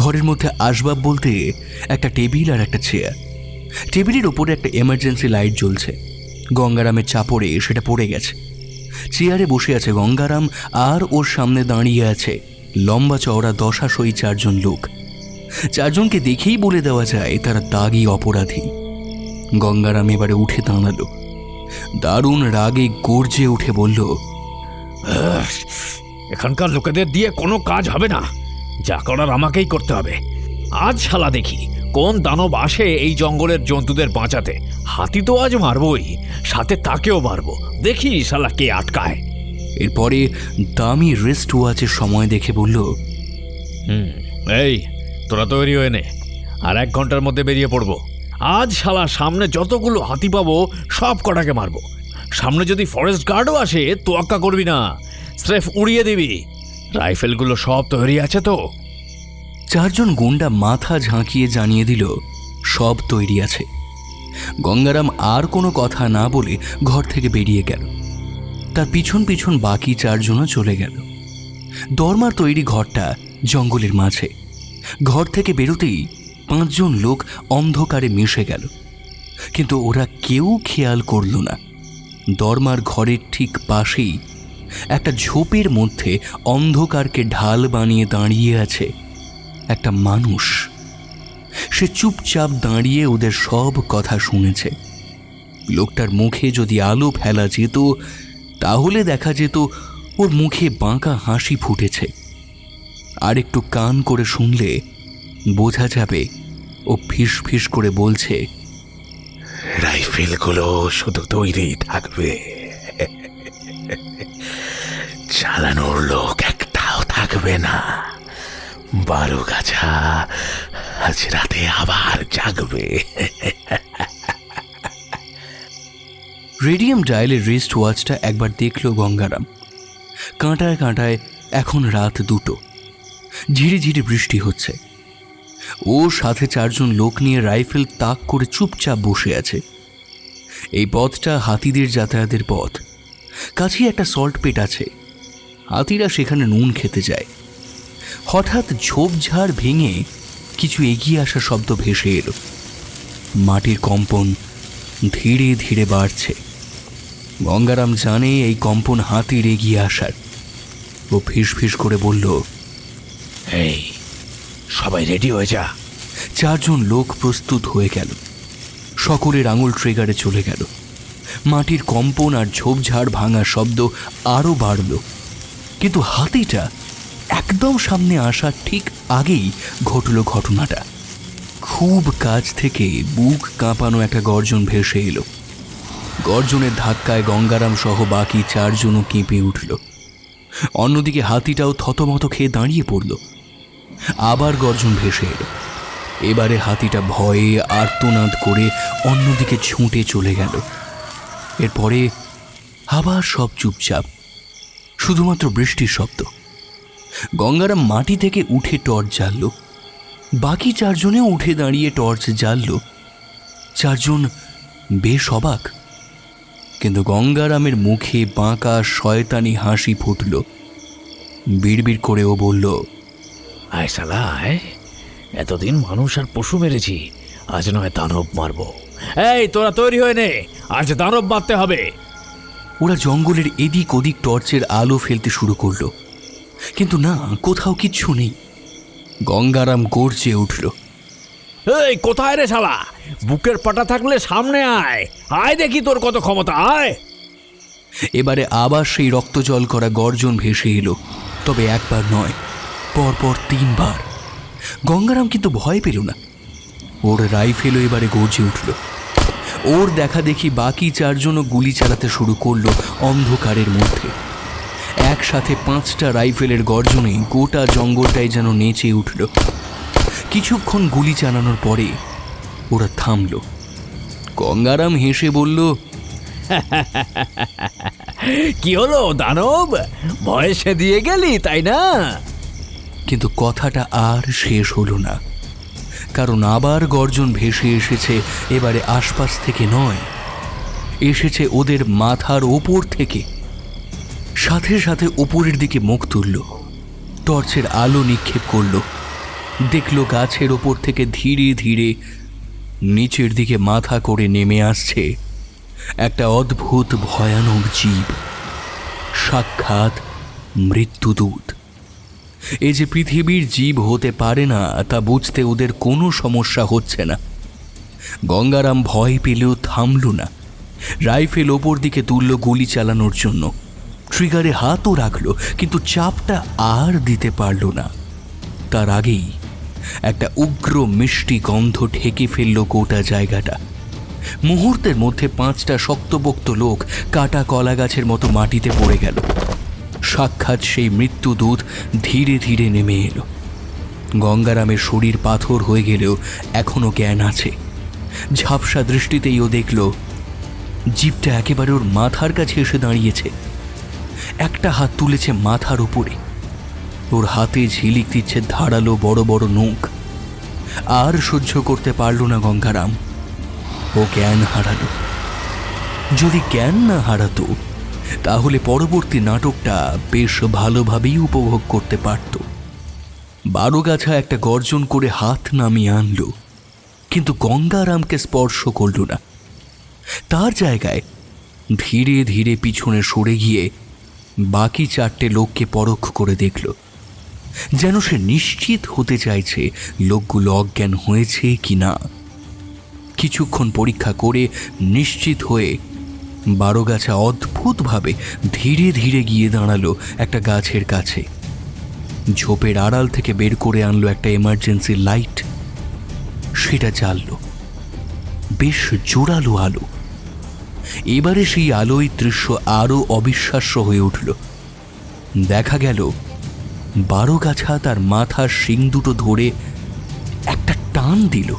ঘরের মধ্যে আসবাব বলতে একটা টেবিল আর একটা চেয়ার। টেবিলের ওপরে একটা এমার্জেন্সি লাইট জ্বলছে, গঙ্গারামের চাপড়ে সেটা পড়ে গেছে। চেয়ারে বসে আছে গঙ্গারাম, আর ওর সামনে দাঁড়িয়ে আছে লম্বা চওড়া দশাশয়ী 4 জন লোক। 4 জনকে দেখেই বলে দেওয়া যায় তারা দাগী অপরাধী। গঙ্গারাম এবারে উঠে দাঁড়ালো, দারুণ রাগে গর্জে উঠে বলল, এখানকার লোকেদের দিয়ে কোনো কাজ হবে না, যা করার আমাকেই করতে হবে। আজ শালা দেখি কোন দানব আসে এই জঙ্গলের জন্তুদের বাঁচাতে। হাতি তো আজ মারবই, সাথে তাকেও মারবো, দেখি শালা কে আটকায়। এরপরে দামি রিস্ট ওয়াচের সময় দেখে বলল, এই তোরা তৈরি হয়ে নে, আর 1 ঘন্টার মধ্যে বেরিয়ে পড়বো। আজ শালা সামনে যতগুলো হাতি পাবো সব কটাকে মারবো। সামনে যদি ফরেস্ট গার্ডও আসে তোয়াক্কা করবি না, স্রেফ উড়িয়ে দিবি। রাইফেলগুলো সব তৈরি আছে তো? 4 জন গুন্ডা মাথা ঝাঁকিয়ে জানিয়ে দিল সব তৈরি আছে। গঙ্গারাম আর কোনো কথা না বলে ঘর থেকে বেরিয়ে গেল। তার পিছন পিছন বাকি 4 জনও চলে গেল। দরমার তৈরি ঘরটা জঙ্গলের মাঝে। ঘর থেকে বেরোতেই 5 জন লোক অন্ধকারে মিশে গেল, কিন্তু ওরা কেউ খেয়াল করল না দরমার ঘরের ঠিক পাশেই একটা ঝোপের মধ্যে অন্ধকারকে ঢাল বানিয়ে দাঁড়িয়ে আছে একটা মানুষ। সে চুপচাপ দাঁড়িয়ে ওদের সব কথা শুনেছে। লোকটার মুখে যদি আলো ফেলা যেত তাহলে দেখা যেত ওর মুখে বাঁকা হাসি ফুটেছে। আর একটু কান করে শুনলে বোঝা যাবে ও ফিস ফিস করে বলছে, রাইফেলগুলো শুধু তৈরি থাকবে, চালানোর লোক একটাও থাকবে না। বারুগাছা আজ রাতে আবার জাগবে। রেডিয়াম ডায়ালের রিস্ট ওয়াচটা একবার দেখল গঙ্গারাম। কাঁটায় কাঁটায় এখন রাত 2টো, ঝিরি ঝিরি বৃষ্টি হচ্ছে। ও সাথে 4 জন লোক নিয়ে রাইফেল তাক করে চুপচাপ বসে আছে। এই পথটা হাতিদের যাতায়াতের পথ। কাছেই একটা সল্ট পেট আছে, হাতিরা সেখানে নুন খেতে যায়। হঠাৎ ঝোপঝাড় ভেঙে কিছু এগিয়ে আসা শব্দ ভেসে এলো। মাটির কম্পন ধীরে ধীরে বাড়ছে। গঙ্গারাম জানে এই কম্পন হাতির এগিয়ে আসার। ও ফিস ফিস করে বলল, এই সবাই রেডি হয়ে যা। 4 জন লোক প্রস্তুত হয়ে গেল। সকলের আঙুল ট্রিগারে চলে গেল। মাটির কম্পন আর ঝোপঝাড় ভাঙার শব্দ আরও বাড়ল, কিন্তু হাতিটা একদম সামনে আসার ঠিক আগেই ঘটল ঘটনাটা। খুব কাছ থেকে বুক কাঁপানো একটা গর্জন ভেসে এলো। গর্জনের ধাক্কায় গঙ্গারাম সহ বাকি 4 জনও কেঁপে উঠল। অন্যদিকে হাতিটাও থতমত খেয়ে দাঁড়িয়ে পড়ল। আবার গর্জন ভেসে এলো। এবারে হাতিটা ভয়ে আর্তনাদ করে অন্যদিকে ছুটে চলে গেল। এরপরে আবার সব চুপচাপ, শুধুমাত্র বৃষ্টির শব্দ। গঙ্গারাম মাটি থেকে উঠে টর্চ জ্বালল। বাকি চারজনে উঠে দাঁড়িয়ে টর্চ জ্বালল। চারজন বেশ অবাক, কিন্তু গঙ্গারামের মুখে বাঁকা শয়তানি হাসি ফুটল। বিড়বিড় করে ও বলল, আয় শালা আয়, এতদিন মানুষ আর পশু মেরেছি, আজ নয় দানব মারবো। এই তোরা তৈরি হয়ে নে, আজ দানব মারতে হবে। ওরা জঙ্গলের এদিক ওদিক টর্চের আলো ফেলতে শুরু করলো, কিন্তু না, কোথাও কিচ্ছু নেই। গঙ্গারাম গর্জে উঠল, এই কোথায় রে শালা? বুকের পাটা থাকলে সামনে আয়, আয় দেখি তোর কত ক্ষমতা, আয়। এবারে আবার সেই রক্তজল করা গর্জন ভেসে এলো, তবে একবার নয়, পরপর 3 বার। গঙ্গারাম কিন্তু ভয় পেল না। ওর রাইফেলও এবারে গর্জে উঠল। ওর দেখা দেখি বাকি চারজনও গুলি চালাতে শুরু করলো অন্ধকারের মধ্যে। একসাথে 5টা রাইফেলের গর্জনে গোটা জঙ্গলটাই যেন নেচে উঠল। কিছুক্ষণ গুলি চালানোর পরে ওরা থামল। গঙ্গারাম হেসে বলল, কি হলো দানব, ভয়েসে দিয়ে গেলি তাই না? কিন্তু কথাটা আর শেষ হলো না, কারণ আবার গর্জন ভেসে এসেছে। এবারে আশপাশ থেকে নয়, এসেছে ওদের মাথার ওপর থেকে। সাথে সাথে ওপরের দিকে মুখ তুলল, টর্চের আলো নিক্ষেপ করল। দেখল গাছের ওপর থেকে ধীরে ধীরে নিচের দিকে মাথা করে নেমে আসছে একটা অদ্ভুত ভয়ানক জীব, সাক্ষাৎ মৃত্যুদূত। এ যে পৃথিবীর জীব হতে পারে না তা বুঝতে ওদের কোনো সমস্যা হচ্ছে না। গঙ্গারাম ভয় পেলেও থামল না। রাইফেল ওপর দিকে তুলল গুলি চালানোর জন্য। ট্রিগারে হাতও রাখল, কিন্তু চাপটা আর দিতে পারল না। তার আগেই একটা উগ্র মিষ্টি গন্ধ ঢেকে ফেলল গোটা জায়গাটা। মুহূর্তের মধ্যে 5টা শক্তপোক্ত লোক কাটা কলা গাছের মতো মাটিতে পড়ে গেল। সাক্ষাৎ সেই মৃত্যুদূত ধীরে ধীরে নেমে এলো। গঙ্গারামের শরীর পাথর হয়ে গেলেও এখনো জ্ঞান আছে। ঝাপসা দৃষ্টিতেই ও দেখল জীবটা একেবারে ওর মাথার কাছে এসে দাঁড়িয়েছে। একটা হাত তুলেছে মাথার উপরে, ওর হাতে ঝিলিক দিচ্ছে ধারালো বড় বড় নখ। আর সহ্য করতে পারল না গঙ্গারাম, ও জ্ঞান হারালো। যদি জ্ঞান না হারাতো তাহলে পরবর্তী নাটকটা বেশ ভালোভাবেই উপভোগ করতে পারত। বারোগাছা একটা গর্জন করে হাত নামিয়ে আনলো, কিন্তু গঙ্গারামকে স্পর্শ করল না। তার জায়গায় ধীরে ধীরে পিছনে সরে গিয়ে বাকি 4টে লোককে পরখ করে দেখল, যেন সে নিশ্চিত হতে চাইছে লোকগুলো অজ্ঞান হয়েছে কি না। কিছুক্ষণ পরীক্ষা করে নিশ্চিত হয়ে বারোগাছা অদ্ভুতভাবে ধীরে ধীরে গিয়ে দাঁড়ালো একটা গাছের কাছে। ঝোপের আড়াল থেকে বের করে আনলো একটা এমার্জেন্সি লাইট। সেটা জ্বালল, বেশ জোরালো আলো। এবারে সেই আলোয় দৃশ্য আরো অবিশ্বাস্য হয়ে উঠল। দেখা গেল বারোগাছা তার মাথার শিং দুটো ধরে একটা টান দিল।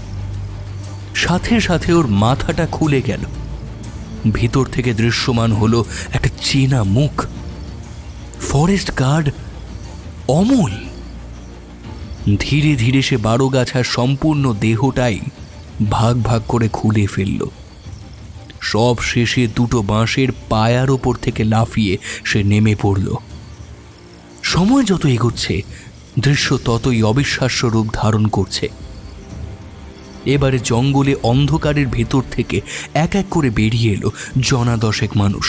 সাথে সাথে ওর মাথাটা খুলে গেল। ভিতর থেকে দৃশ্যমান হলো একটা চেনা মুখ, ফরেস্ট গার্ড অমল। ধীরে ধীরে সে বারোগাছার সম্পূর্ণ দেহটাই ভাগ ভাগ করে খুলে ফেলল। সব শেষে 2টো বাঁশের পায়ার ওপর থেকে লাফিয়ে সে নেমে পড়ল। সময় যত এগোচ্ছে দৃশ্য ততই অবিশ্বাস্য রূপ ধারণ করছে। এবারে জঙ্গলে অন্ধকারের ভেতর থেকে এক এক করে বেরিয়ে এলো জনা 10 মানুষ।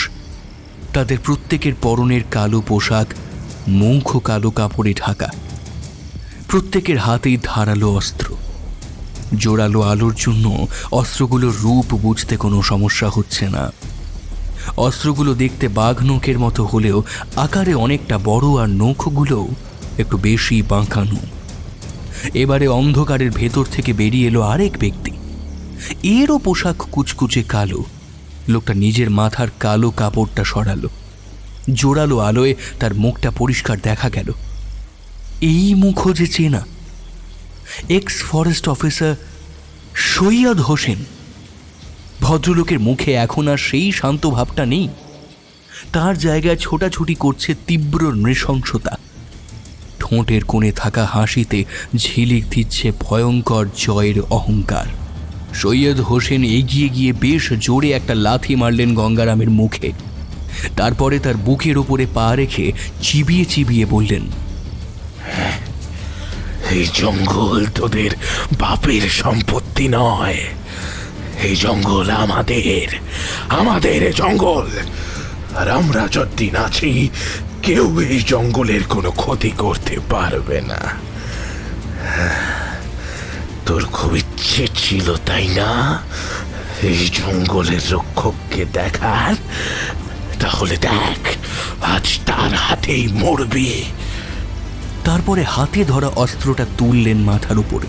তাদের প্রত্যেকের পরনের কালো পোশাক, মুখ কালো কাপড়ে ঢাকা। প্রত্যেকের হাতেই ধারালো অস্ত্র। জোরালো আলোর জন্য অস্ত্রগুলোর রূপ বুঝতে কোনো সমস্যা হচ্ছে না। অস্ত্রগুলো দেখতে বাঘ নখের মতো হলেও আকারে অনেকটা বড়, আর নখগুলো একটু বেশি বাঁকানো। এবারে অন্ধকারের ভেতর থেকে বেরিয়ে এলো আরেক ব্যক্তি। এরও পোশাক কুচকুচে কালো। লোকটা নিজের মাথার কালো কাপড়টা সরালো। জোরালো আলোয় তার মুখটা পরিষ্কার দেখা গেল। এই মুখও যে চেনা। X forest officer Syed Hossain. ভদ্রলোকের মুখে এখন আর সেই শান্ত ভাবটা নেই, তার জায়গায় ছোটাছুটি করছে তীব্র নৃশংসতা। ঠোঁটের কোণে থাকা হাসিতে ঝিলিক দিচ্ছে ভয়ঙ্কর জয়ের অহংকার। সৈয়দ হোসেন এগিয়ে গিয়ে বেশ জোরে একটা লাথি মারলেন গঙ্গারামের মুখে। তারপরে তার বুকের ওপরে পা রেখে চিবিয়ে চিবিয়ে বললেন, এই জঙ্গল তোদের বাপের সম্পত্তি নয়, এই জঙ্গল আমাদের জঙ্গল। আর আমরা যতদিন আছি কেউ এই জঙ্গলের কোনো ক্ষতি করতে পারবে না। তোর খুব ইচ্ছে ছিল তাই না এই জঙ্গলের রক্ষককে দেখার? তাহলে দেখ, আজ তার হাতেই মরবি। তারপরে হাতে ধরা অস্ত্রটা তুললেন মাথার উপরে।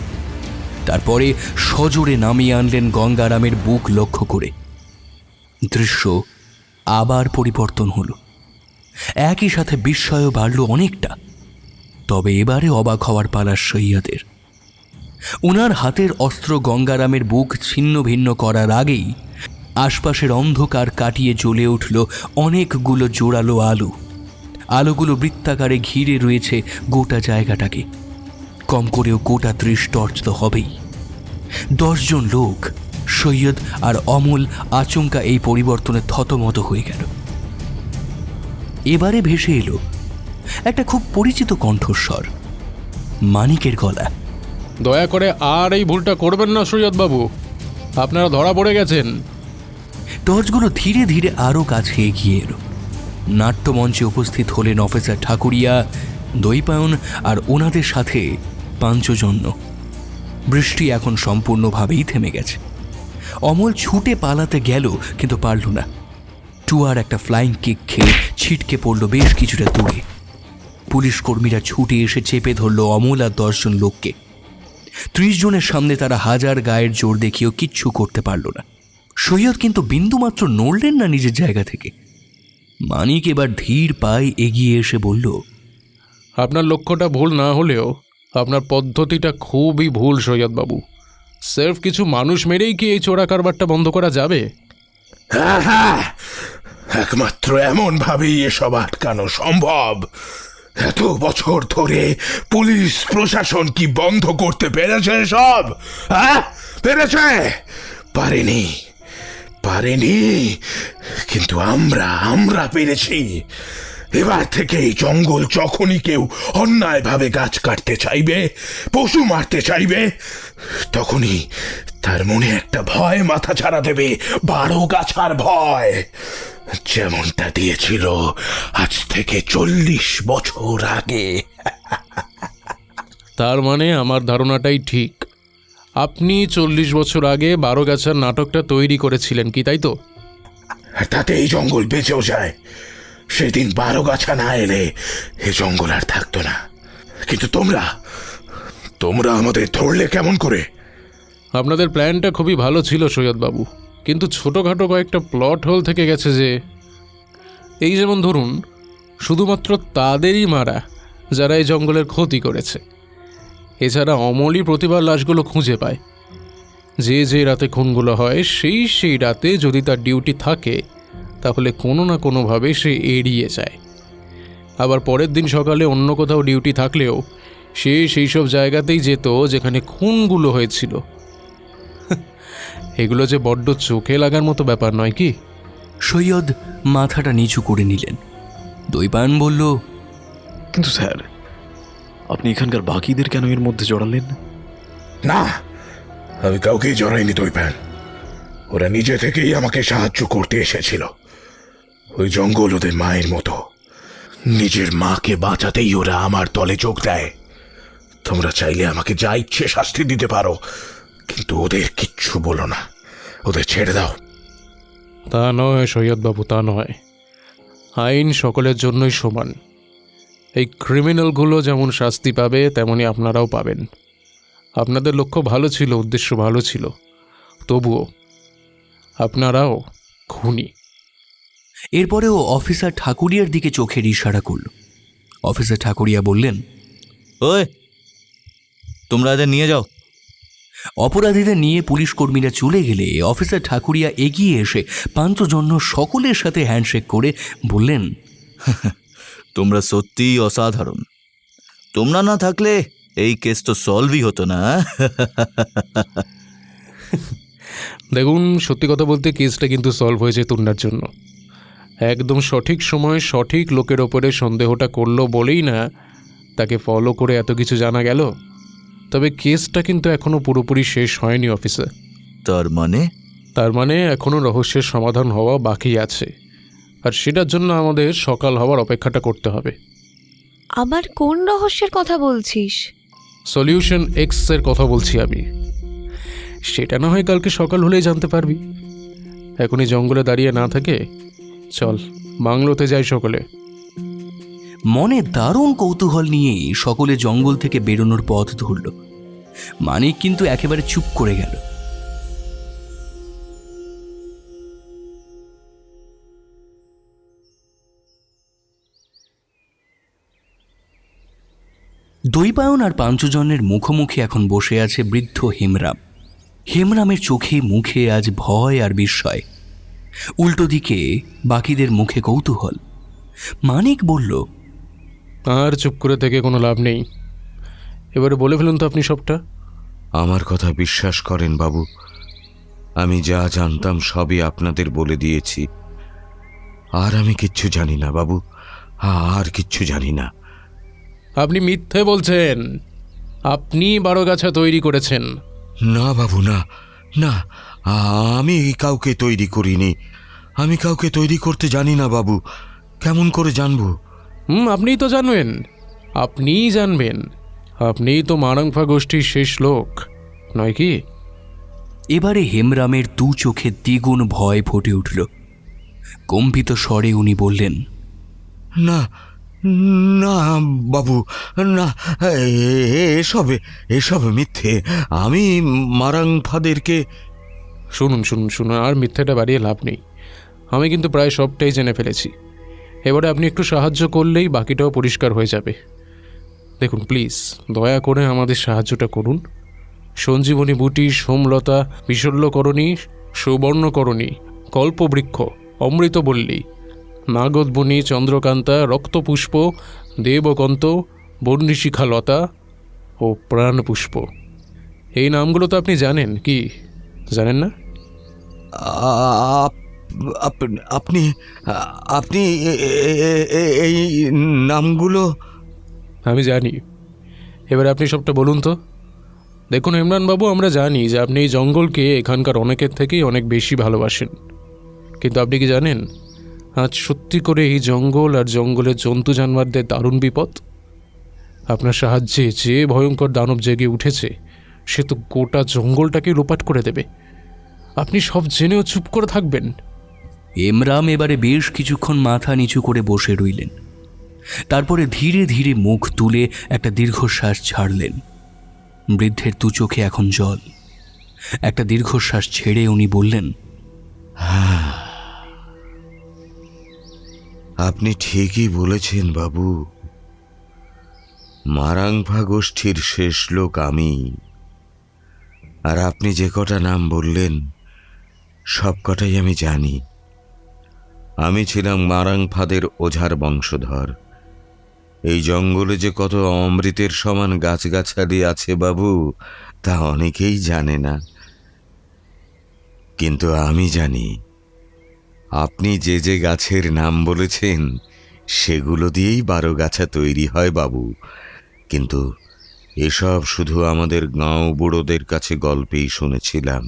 তারপরে সজোরে নামিয়ে আনলেন গঙ্গারামের বুক লক্ষ্য করে। দৃশ্য আবার পরিবর্তন হলো। একই সাথে বিস্ময়ও বাড়ল অনেকটা। তবে এবারে অবাক হওয়ার পালা সৈয়দের। ওনার হাতের অস্ত্র গঙ্গারামের বুক ছিন্ন ভিন্ন করার আগেই আশপাশের অন্ধকার কাটিয়ে জ্বলে উঠল অনেকগুলো জোরালো আলো। আলোগুলো বৃত্তাকারে ঘিরে রয়েছে গোটা জায়গাটাকে। কম করেও গোটা 30 টর্চ তো হবেই। 10 জন লোক, সৈয়দ আর অমল, আচমকা এই পরিবর্তনে থতমত হয়ে গেল। এবারে ভেসে এলো একটা খুব পরিচিত কণ্ঠস্বর, মানিকের গলা। দয়া করে আর এই ভুলটা করবেন না সৈয়দ বাবু, আপনারা ধরা পড়ে গেছেন। টর্চগুলো ধীরে ধীরে আরও কাছে এগিয়ে এলো। নাট্যমঞ্চে উপস্থিত হলেন অফিসার ঠাকুরিয়া, দৈপায়ন আর ওনাদের সাথে পাঞ্চজন্য। বৃষ্টি এখন সম্পূর্ণভাবেই থেমে গেছে। অমল ছুটে পালাতে গেল, কিন্তু পারল না। টুয়ার একটা ফ্লাইং কিক খেয়ে ছিটকে পড়ল বেশ কিছুটা দূরে। পুলিশ কর্মীরা ছুটে এসে চেপে ধরল অমল আর 10 জন লোককে। 30 জনের সামনে তারা হাজার গায়ের জোর দেখিয়েও কিচ্ছু করতে পারল না। সৈয়দ কিন্তু বিন্দুমাত্র নড়লেন না নিজের জায়গা থেকে। মানিক এবার ধীর পায়ে এগিয়ে এসে বলল, আপনার লক্ষ্যটা ভুল না হলেও আপনার পদ্ধতিটা খুবই ভুল সৈয়দ বাবু। সির্ফ কিছু মানুষ মেরেই কি এই চোরা কারবারটা বন্ধ করা যাবে? হ্যাঁ, একমাত্র এমন ভাবেই এসব আটকানো সম্ভব। এত বছর ধরে পুলিশ প্রশাসন কি বন্ধ করতে পেরেছে সব? হ্যাঁ, পেরেছে? পারেনি, কিন্তু আমরা পেরেছি। এবার থেকে এই জঙ্গল যখনই কেউ অন্যায়ভাবে গাছ কাটতে চাইবে, পশু মারতে চাইবে, তখনই তার মনে একটা ভয় মাথা ছাড়া দেবে, 12 গাছার ভয়, যেমনটা দিয়েছিল আজ থেকে 40 বছর আগে। তার মানে আমার ধারণাটাই ঠিক। আপনি 40 বছর আগে 12 গাছার নাটকটা তৈরি করেছিলেন কি, তাই তো? তাতে এই জঙ্গল বেঁচেও যায়। সেদিন 12 গাছা না এলে এ জঙ্গল আর থাকতো না। কিন্তু তোমরা আমাদের ধরলে কেমন করে? আপনাদের প্ল্যানটা খুবই ভালো ছিল সৈয়দ বাবু, কিন্তু ছোটোখাটো কয়েকটা প্লট হোল থেকে গেছে। যে এই যেমন ধরুন, শুধুমাত্র তাদেরই মারা যারা এই জঙ্গলের ক্ষতি করেছে। এছাড়া অমলই প্রতিবার লাশগুলো খুঁজে পায়। যে রাতে খুনগুলো হয় সেই রাতে যদি তার ডিউটি থাকে, তাহলে কোনো না কোনোভাবে সে এড়িয়ে যায়। আবার পরের দিন সকালে অন্য কোথাও ডিউটি থাকলেও সে সেই সব জায়গাতেই যেত যেখানে খুনগুলো হয়েছিল। এগুলো যে বড্ড চোখে লাগার মতো ব্যাপার নয় কি? সৈয়দ মাথাটা নিচু করে নিলেন। দৈপায়ন বলল, কিন্তু স্যার, আপনি এখানকার বাকিদের কেন এর মধ্যে জড়ালেন? না, আমি কাউকেই জড়াইনি দৈপায়ন। ওরা নিজে থেকেই আমাকে সাহায্য করতে এসেছিল। ওই জঙ্গল ওদের মায়ের মতো। নিজের মাকে বাঁচাতেই ওরা আমার দলে যোগ দেয়। তোমরা চাইলে আমাকে যা ইচ্ছে শাস্তি দিতে পারো, কিন্তু ওদের কিচ্ছু বলো না, ওদের ছেড়ে দাও। তা নয় সৈয়দ বাবু, তা নয়। আইন সকলের জন্যই সমান। এই ক্রিমিনালগুলো যেমন শাস্তি পাবে, তেমনি আপনারাও পাবেন। আপনাদের লক্ষ্য ভালো ছিল, উদ্দেশ্য ভালো ছিল, তবুও আপনারাও খুনি। এরপরেও অফিসার ঠাকুরিয়ার দিকে চোখের ইশারা করল। অফিসার ঠাকুরিয়া বললেন, ওই তোমরা এদের নিয়ে যাও। অপরাধীদের নিয়ে পুলিশ কর্মীরা চলে গেলে অফিসার ঠাকুরিয়া এগিয়ে এসে পাঞ্চজন্য সকলের সাথে হ্যান্ডশেক করে বললেন, তোমরা সত্যিই অসাধারণ। তোমরা না থাকলে এই কেস তো সলভই হতো না। দেখুন, সত্যি কথা বলতে কেসটা কিন্তু সলভ হয়েছে তুন্নার জন্য। একদম সঠিক সময় সঠিক লোকের ওপরে সন্দেহটা করলো বলেই না তাকে ফলো করে এত কিছু জানা গেল। তবে কেসটা কিন্তু এখনও পুরোপুরি শেষ হয়নি অফিসার। তার মানে এখনও রহস্যের সমাধান হওয়া বাকি আছে, আর সেটার জন্য আমাদের সকাল হওয়ার অপেক্ষাটা করতে হবে। আবার কোন রহস্যের কথা বলছিস? সলিউশন এক্স এর কথা বলছি আমি। সেটা না হয় কালকে সকাল হলেই জানতে পারবি। এখনই জঙ্গলে দাঁড়িয়ে না থাকে চল বাংলোতে যাই সকলে। মনে দারুণ কৌতূহল নিয়েই সকলে জঙ্গল থেকে বেরোনোর পথ ধরল। মানিক কিন্তু একেবারে চুপ করে গেল। দৈপায়ন আর পাঞ্চজনের মুখোমুখি এখন বসে আছে বৃদ্ধ হেমরাম। হেমরামের চোখে মুখে আজ ভয় আর বিস্ময়, উল্টো দিকে বাকিদের মুখে কৌতূহল। মানিক বলল, আর চুপ করে থেকে কোনো লাভ নেই, এবারে বলে ফেলুন তো আপনি সবটা। আমার কথা বিশ্বাস করেন বাবু, আমি যা জানতাম সবই আপনাদের বলে দিয়েছি। আর আমি কিচ্ছু জানি না বাবু, আর কিচ্ছু জানি না। আপনি মিথ্যে বলছেন। আপনি বারোগাছা তৈরি করেছেন। না বাবু, না না, আমি কাউকে তৈরি করিনি। আমি কাউকে তৈরি করতে জানি না বাবু। কেমন করে জানবো? আপনিই তো জানবেন, আপনিই জানবেন। আপনিই তো মারাংফা গোষ্ঠীর শেষ লোক, নয় কি? এবারে হেমরামের দু চোখে দ্বিগুণ ভয় ফুটে উঠল। কম্পিত স্বরে উনি বললেন, না না বাবু, না, এসব মিথ্যে। আমি মারাংফাদেরকে... শুনুন শুনুন শুনুন, আর মিথ্যেটা বাড়িয়ে লাভ নেই। আমি কিন্তু প্রায় সবটাই জেনে ফেলেছি। এবারে আপনি একটু সাহায্য করলেই বাকিটাও পরিষ্কার হয়ে যাবে। দেখুন প্লিজ, দয়া করে আমাদের সাহায্যটা করুন। সঞ্জীবনী বুটি, সোমলতা, বিশল্যকরণী, সুবর্ণকরণী, কল্পবৃক্ষ, অমৃতবল্লী, নাগদবনি, চন্দ্রকান্তা, রক্তপুষ্প, দেবকন্ত, বর্ণিশিখালতা ও প্রাণপুষ্প, এই নামগুলো তো আপনি জানেন, কি জানেন না? আপনি আপনি এই নামগুলো... আমি জানি। এবার আপনি সবটা বলুন তো। দেখুন ইমরানবাবু, আমরা জানি যে আপনি এই জঙ্গলকে এখানকার অনেকের থেকেই অনেক বেশি ভালোবাসেন, কিন্তু আপনি কি জানেন আজ সত্যি করে এই জঙ্গল আর জঙ্গলের জন্তু জানোয়ারদের দারুণ বিপদ? আপনার সাহায্যে যে ভয়ঙ্কর দানব জেগে উঠেছে সে তো গোটা জঙ্গলটাকে লোপাট করে দেবে। আপনি সব জেনেও চুপ করে থাকবেন? হেমরাম এবারে বেশ কিছুক্ষণ মাথা নিচু করে বসে রইলেন। তারপরে ধীরে ধীরে মুখ তুলে একটা দীর্ঘশ্বাস ছাড়লেন। বৃদ্ধের দু চোখে এখন জল। একটা দীর্ঘশ্বাস ছেড়ে উনি বললেন, আপনি ঠিকই বলেছেন বাবু। মারাংফা গোষ্ঠীর শেষ লোক আমি। আর আপনি যে কটা নাম বললেন সব কটাই আমি জানি। আমি ছিলাম মারাংফাদের ওঝার বংশধর। এই জঙ্গলে যে কত অমৃতের সমান গাছগাছালি আছে বাবু, তা অনেকেই জানে না। কিন্তু আমি জানি। আপনি যে যে গাছের নাম বলেছেন সেগুলো দিয়েই বারোগাছা তৈরি হয় বাবু। কিন্তু এসব শুধু আমাদের গাঁও বুড়োদের কাছে গল্পেই শুনেছিলাম,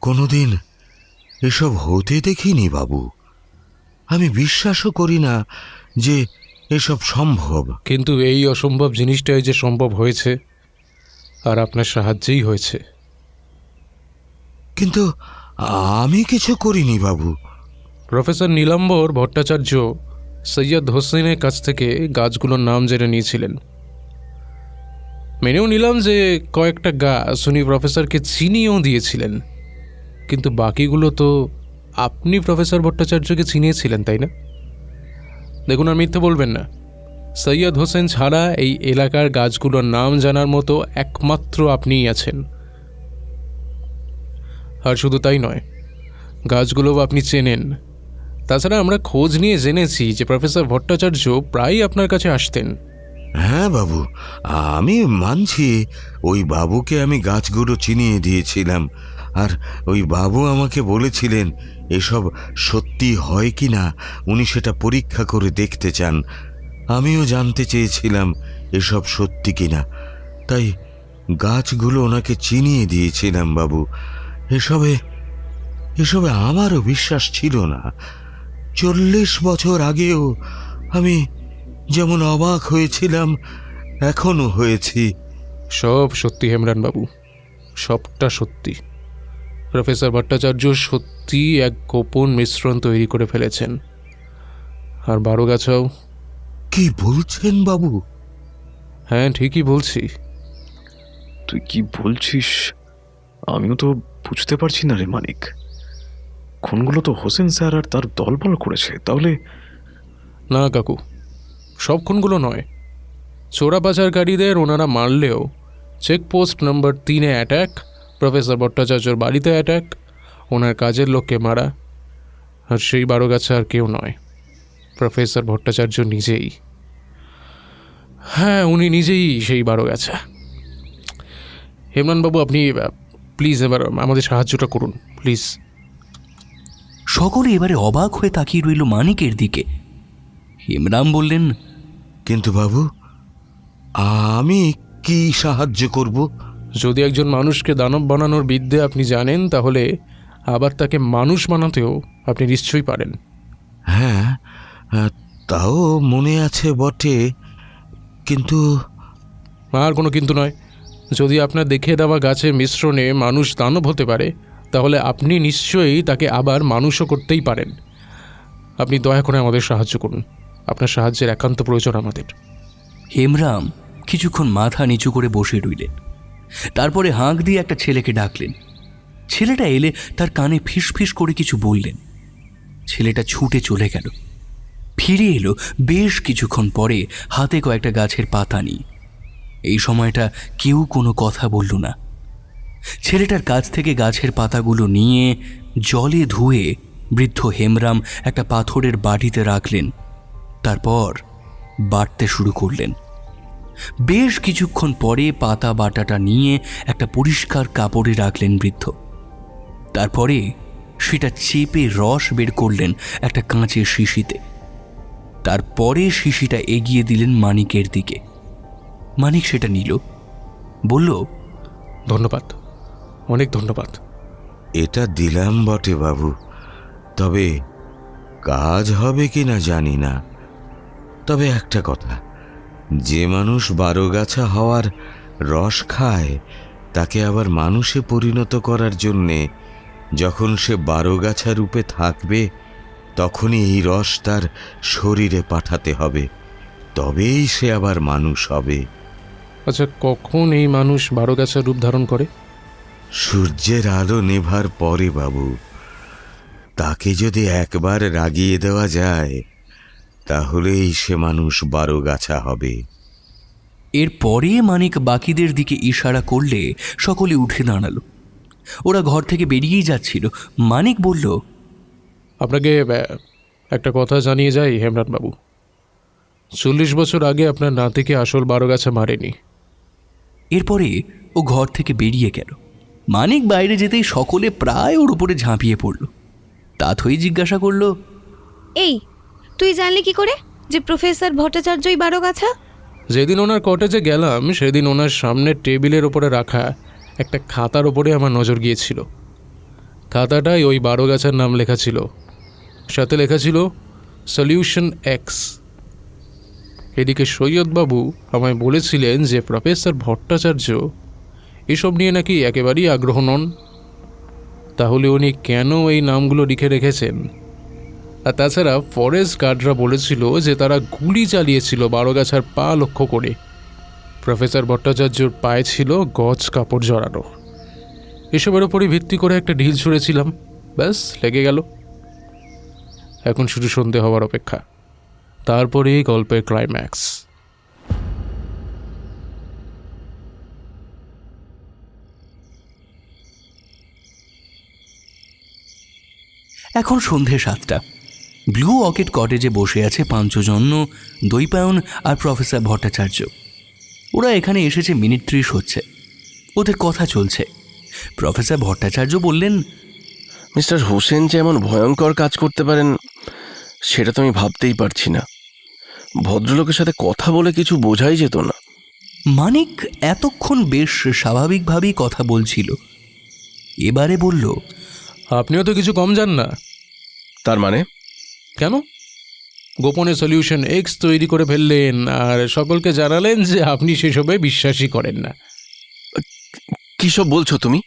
কোনোদিন এসব হতে দেখিনি বাবু। আমি বিশ্বাসও করি না যে এসব সম্ভব। কিন্তু এই অসম্ভব জিনিসটাই যে সম্ভব হয়েছে, আর আপনার সাহায্যেই হয়েছে। কিন্তু আমি কিছু করিনি বাবু। প্রফেসর নীলাম্বর ভট্টাচার্য সৈয়দ হোসেনের কাছ থেকে গাছগুলোর নাম জেনে নিয়েছিলেন। মেনেও নিলাম যে কয়েকটা গাছ উনি প্রফেসরকে চিনিয়েও দিয়েছিলেন, কিন্তু বাকিগুলো তো আপনি প্রফেসর ভট্টাচার্যকে চিনিয়েছিলেন, তাই না? দেখুন, আর মিথ্যে বলবেন না। সৈয়দ হোসেন ছাড়া এই এলাকার গাছগুলোর নাম জানার মতো একমাত্র আপনিই আছেন। আর শুধু তাই নয়, গাছগুলোও আপনি চেনেন। তাছাড়া আমরা খোঁজ নিয়ে জেনেছি যে প্রফেসর ভট্টাচার্য প্রায়ই আপনার কাছে আসতেন। হ্যাঁ বাবু, আমি মানছি ওই বাবুকে আমি গাছগুলো চিনিয়ে দিয়েছিলাম, আর ওই বাবু আমাকে বলেছিলেন এসব সত্যি হয় কি না উনি সেটা পরীক্ষা করে দেখতে চান। আমিও জানতে চেয়েছিলাম এসব সত্যি কিনা, তাই গাছগুলো ওনাকে চিনিয়ে দিয়েছিলাম বাবু। এসবে আমারও বিশ্বাস ছিল না। 40 বছর আগেও আমি যেমন অবাক হয়েছিলাম এখনো হয়েছি। সব সত্যি হেমরান বাবু, সবটা সত্যি। প্রফেসর ভট্টাচার্য সত্যি এক গোপন মিশ্রণ তৈরি করে ফেলেছেন। আর বারোগাছাও। কি বলছেন বাবু? হ্যাঁ, ঠিকই বলছি। তুই কি বলছিস? আমিও তো বুঝতে পারছি না রে মানিক। খুনগুলো তো হোসেন স্যার আর তার দলবল করেছে, তাহলে? না কাকু, সব খুনগুলো নয়। চোরা পাচারকারীদের ওনারা মারলেও চেকপোস্ট নম্বর 3-এ অ্যাট্যাক, প্রফেসর ভট্টাচার্যর বাড়িতে অ্যাট্যাক, ওনার কাজের লোককে মারা, আর সেই বারোগাছা আর কেউ নয়, প্রফেসর ভট্টাচার্য নিজেই। হ্যাঁ, উনি নিজেই সেই বারোগাছা। হেমরানবাবু, আপনি প্লিজ এবার আমাদের সাহায্যটা করুন, প্লিজ। সকলে এবারে অবাক হয়ে তাকিয়ে রইল মানিকের দিকে। হেমরাম বললেন, কিন্তু বাবু, আমি কি সাহায্য করব? যদি একজন মানুষকে দানব বানানোর বিদ্যে আপনি জানেন, তাহলে আবার তাকে মানুষ বানাতেও আপনি নিশ্চয়ই পারেন। হ্যাঁ, তাও মনে আছে বটে, কিন্তু আর কোনো কিন্তু নয়। যদি আপনার দেখে দেওয়া গাছের মিশ্রণে মানুষ দানব হতে পারে, তাহলে আপনি নিশ্চয়ই তাকে আবার মানুষও করতেই পারেন। আপনি দয়া করে আমাদের সাহায্য করুন, আপনার সাহায্যের একান্ত প্রয়োজন আমাদের। হেমরাম কিছুক্ষণ মাথা নিচু করে বসে রইলেন। তারপরে হাঁক দিয়ে একটা ছেলেকে ডাকলেন। ছেলেটা এলে তার কানে ফিসফিস করে কিছু বললেন। ছেলেটা ছুটে চলে গেল। ফিরে এলো বেশ কিছুক্ষণ পরে হাতে কয়েকটা গাছের পাতা নিয়ে। এই সময়টা কেউ কোনো কথা বলল না। ছেলেটার কাছ থেকে গাছের পাতাগুলো নিয়ে জলে ধুয়ে বৃদ্ধ হেমরাম একটা পাথরের বাটিতে রাখলেন। তারপর বাটতে শুরু করলেন। বেশ কিছুক্ষণ পরে পাতা বাটাটা নিয়ে একটা পরিষ্কার কাপড়ে রাখলেন বৃদ্ধ। তারপরে সেটা চেপে রস বের করলেন একটা কাঁচের শিশিতে। তারপরে শিশিটা এগিয়ে দিলেন মানিকের দিকে। মানিক সেটা নিল, বলল, ধন্যবাদ, অনেক ধন্যবাদ। এটা দিলাম বটে বাবু, তবে কাজ হবে কি না জানি না। তবে একটা কথা, যে মানুষ বারোগাছা হওয়ার রস খায়, তাকে আবার মানুষে পরিণত করার জন্যে যখন সে বারোগাছা রূপে থাকবে, তখনই এই রস তার শরীরে পাঠাতে হবে, তবেই সে আবার মানুষ হবে। আচ্ছা, কখন এই মানুষ বারোগাছার রূপ ধারণ করে? সূর্যের আলো নেভার পরে বাবু। তাকে যদি একবার রাগিয়ে দেওয়া যায়, তাহলেই সে মানুষ বারোগাছা হবে। এরপরে মানিক বাকিদের দিকে ইশারা করলে সকলে উঠে দাঁড়ালো। ওরা ঘর থেকে বেরিয়েই যাচ্ছিল। মানিক বলল, আপনাকে একটা কথা জানিয়ে যাই হেমরানবাবু, 40 বছর আগে আপনার নাতিকে আসল বারোগাছা মারেনি। এরপরে ও ঘর থেকে বেরিয়ে গেল। মানিক বাইরে যেতেই সকলে প্রায় ওর উপরে ঝাঁপিয়ে পড়ল। তাথই জিজ্ঞাসা করল, এই, তুই জানলি কি করে যে প্রফেসর ভট্টাচার্যই বারোগাছা? যেদিন ওনার কটেজে গেলাম, সেদিন ওনার সামনে টেবিলের ওপরে রাখা একটা খাতার ওপরে আমার নজর গিয়েছিল। খাতাটায় ওই বারোগাছার নাম লেখা ছিল, সাথে লেখা ছিল সলিউশন এক্স। এদিকে সৈয়দবাবু আমায় বলেছিলেন যে প্রফেসর ভট্টাচার্য এসব নিয়ে নাকি একেবারেই আগ্রহ নন। তাহলে উনি কেন এই নামগুলো লিখে রেখেছেন? আর তাছাড়া ফরেস্ট গার্ডরা বলেছিল যে তারা গুলি চালিয়েছিল বারোগাছার পা লক্ষ্য করে। প্রফেসর ভট্টাচার্যর পায়ে ছিল গজ কাপড় জড়ানো। এসবের ওপরই ভিত্তি করে একটা ঢিল ছুঁড়েছিলাম, ব্যাস লেগে গেল। এখন শুধু সন্ধে হওয়ার অপেক্ষা। তারপরেই গল্পের ক্লাইম্যাক্স। এখন সন্ধে 7টা। ব্লু অর্কিড কটেজে বসে আছে পাঞ্চজন্য, দৈপায়ন আর প্রফেসর ভট্টাচার্য। ওরা এখানে এসেছে মিনিট 30 হচ্ছে। ওদের কথা চলছে। প্রফেসর ভট্টাচার্য বললেন, মিস্টার হোসেন যে এমন ভয়ঙ্কর কাজ করতে পারেন সেটা তো আমি ভাবতেই পারছি না। ভদ্রলোকের সাথে কথা বলে কিছু বোঝাই যেত না। মানিক এতক্ষণ বেশ স্বাভাবিকভাবেই কথা বলছিল, এবারে বলল, আপনিও তো কিছু কম জান না। তার মানে? কেন? গোপনে সলিউশন এক্স তৈরি করে ফেললেন আর সকলকে জানালেন যে আপনি সেসবে বিশ্বাসই করেন না। কী সব বলছো তুমি?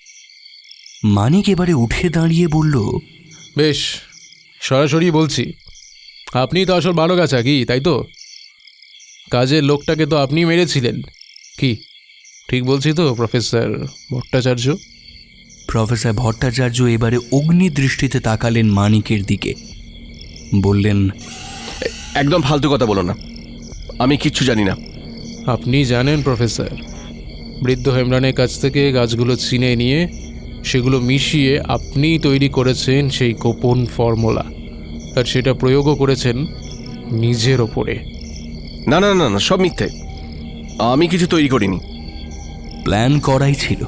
মানিক এবারে উঠে দাঁড়িয়ে বলল, বেশ, সরাসরি বলছি, আপনি তো আসল বারোগাছা, কি তাই তো? কাজের লোকটাকে তো আপনি মেরেছিলেন, কি ঠিক বলছি তো প্রফেসর ভট্টাচার্য? প্রফেসর ভট্টাচার্য এবারে অগ্নি দৃষ্টিতে তাকালেন মানিকের দিকে, বললেন, একদম ফালতু কথা বলো না, আমি কিচ্ছু জানি না। আপনি জানেন প্রফেসর, বৃদ্ধ হেমরানের কাছ থেকে গাছগুলো চিনে নিয়ে সেগুলো মিশিয়ে আপনিই তৈরি করেছেন সেই গোপন ফর্মুলা, আর সেটা প্রয়োগও করেছেন নিজের ওপরে। না না না না, সব মিথ্যে, আমি কিছু তৈরি করিনি। প্ল্যান করাই ছিল।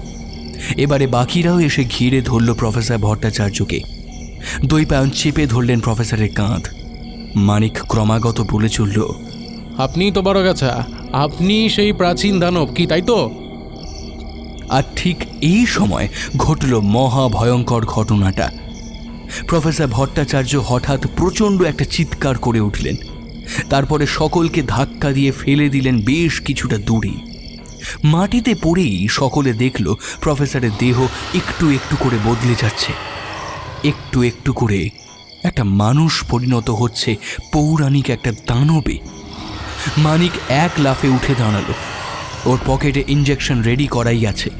এবারে বাকিরাও এসে ঘিরে ধরল প্রফেসর ভট্টাচার্যকে। দৈপায়ন চেপে ধরলেন প্রফেসরের কাঁধ। মানিক ক্রমাগত বলে চলল, আপনিই তো বারোগাছা, আপনি সেই প্রাচীন দানব, কি তাই তো? আর ঠিক এই সময় ঘটল মহাভয়ঙ্কর ঘটনাটা। প্রফেসর ভট্টাচার্য হঠাৎ প্রচণ্ড একটা চিৎকার করে উঠলেন। তারপরে সকলকে ধাক্কা দিয়ে ফেলে দিলেন বেশ কিছুটা দূরে। মাটিতে পড়েই সকলে দেখল প্রফেসরের দেহ একটু একটু করে বদলে যাচ্ছে। একটু একটু করে একটা মানুষ পরিণত হচ্ছে পৌরাণিক একটা দানবে। মানিক এক লাফে উঠে দাঁড়ালো। ওর পকেটে ইঞ্জেকশন রেডি করাই আছে।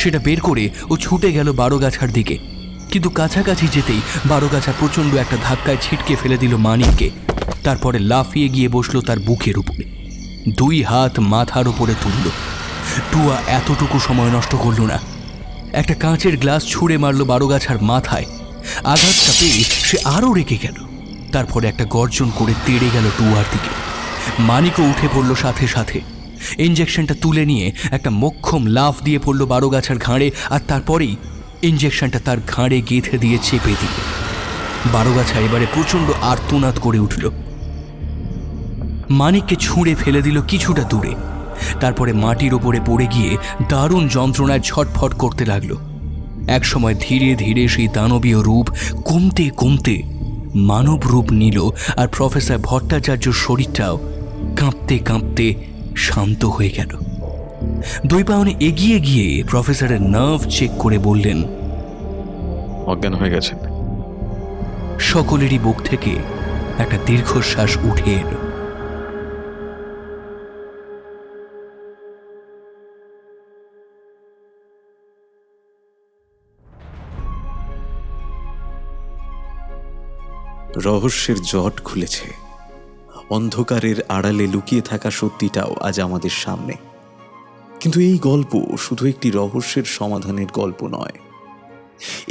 সেটা বের করে ও ছুটে গেল বারোগাছার দিকে, কিন্তু কাছাকাছি যেতেই বারোগাছা প্রচণ্ড একটা ধাক্কায় ছিটকে ফেলে দিল মানিককে। তারপরে লাফিয়ে গিয়ে বসলো তার বুকের উপরে, 2 হাত মাথার উপরে তুলল। টুয়া এতটুকু সময় নষ্ট করল না, একটা কাঁচের গ্লাস ছুঁড়ে মারল বারোগাছার মাথায়। আঘাতটা পেয়ে সে আরও রেগে গেল। তারপরে একটা গর্জন করে তেড়ে গেল টুয়ার দিকে। মানিকও উঠে পড়ল সাথে সাথে। ইঞ্জেকশনটা তুলে নিয়ে একটা মোক্ষম লাফ দিয়ে পড়ল বারোগাছার ঘাড়ে, আর তারপরেই ইঞ্জেকশনটা তার ঘাড়ে গেঁথে দিয়ে চেপে দিল। বারোগাছা এবারে প্রচণ্ড আর্তনাদ করে উঠল। মানিককে ছুঁড়ে ফেলে দিল কিছুটা দূরে। তারপরে মাটির ওপরে পড়ে গিয়ে দারুণ যন্ত্রণায় ছটফট করতে লাগলো। একসময় ধীরে ধীরে সেই দানবীয় রূপ কমতে কমতে মানব রূপ নিল, আর প্রফেসর ভট্টাচার্যর শরীরটাও কাঁপতে কাঁপতে শান্ত হয়ে গেল। দৈপায়নে এগিয়ে গিয়ে প্রফেসরের নার্ভ চেক করে বললেন, অজ্ঞান হয়ে গেছেন। সকলেরই বুক থেকে একটা দীর্ঘশ্বাস উঠে এলো। রহস্যের জট খুলেছে। অন্ধকারের আড়ালে লুকিয়ে থাকা সত্যিটাও আজ আমাদের সামনে। কিন্তু এই গল্প শুধু একটি রহস্যের সমাধানের গল্প নয়।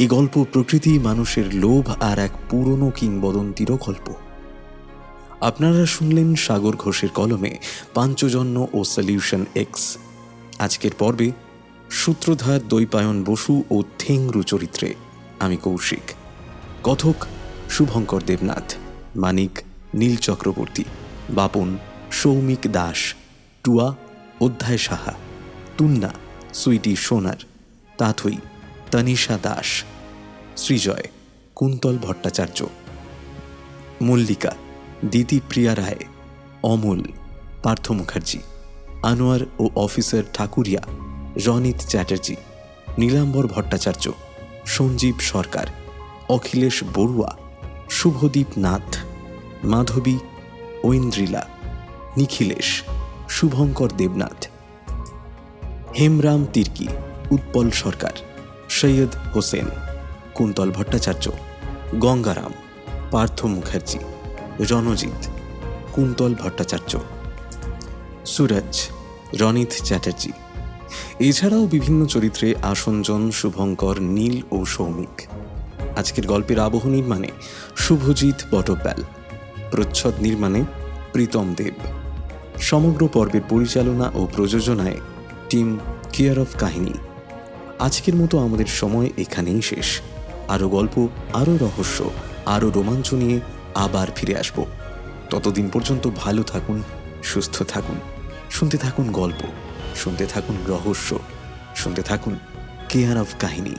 এই গল্প প্রকৃতি, মানুষের লোভ আর এক পুরনো কিংবদন্তিরও গল্প। আপনারা শুনলেন সাগর ঘোষের কলমে পাঞ্চজন্য ও সলিউশন এক্স। আজকের পর্বে সূত্রধার দৈপায়ন বসু ও থেংরু চরিত্রে আমি কৌশিক, কথক শুভঙ্কর দেবনাথ, মানিক নীল চক্রবর্তী, বাপন সৌমিক দাস, টুয়া অধ্যায় সাহা, তুন্না সুইটি সোনার, তাথই তানিশা দাস, সৃজয় কুন্তল ভট্টাচার্য, মল্লিকা দিতিপ্রিয়া রায়, অমল পার্থ মুখার্জি, আনোয়ার ও অফিসার ঠাকুরিয়া রনিত চ্যাটার্জি, নীলাম্বর ভট্টাচার্য, সঞ্জীব সরকার, অখিলেশ বড়ুয়া, শুভদীপ নাথ, মাধবী ঐন্দ্রিলা, নিখিলেশ, শুভঙ্কর দেবনাথ, হেমরাম তির্কি, উৎপল সরকার, সৈয়দ হোসেন, কুন্তল ভট্টাচার্য, গঙ্গারাম, পার্থ মুখার্জি, রণজিৎ, কুন্তল ভট্টাচার্য, সুরজ রনিত চ্যাটার্জি। এছাড়াও বিভিন্ন চরিত্রে আসঞ্জন, শুভঙ্কর, নীল ও সৌমিক। আজকের গল্পের আবহ নির্মাণে শুভজিৎ বটব্যাল, প্রচ্ছদ নির্মাণে প্রীতম দেব। সমগ্র পর্বের পরিচালনা ও প্রযোজনায় টিম কেয়ার অফ কাহিনী। আজকের মতো আমাদের সময় এখানেই শেষ। আরও গল্প, আরও রহস্য, আরও রোমাঞ্চ নিয়ে আবার ফিরে আসব। ততদিন পর্যন্ত ভালো থাকুন, সুস্থ থাকুন, শুনতে থাকুন গল্প, শুনতে থাকুন রহস্য, শুনতে থাকুন কেয়ার অফ কাহিনী।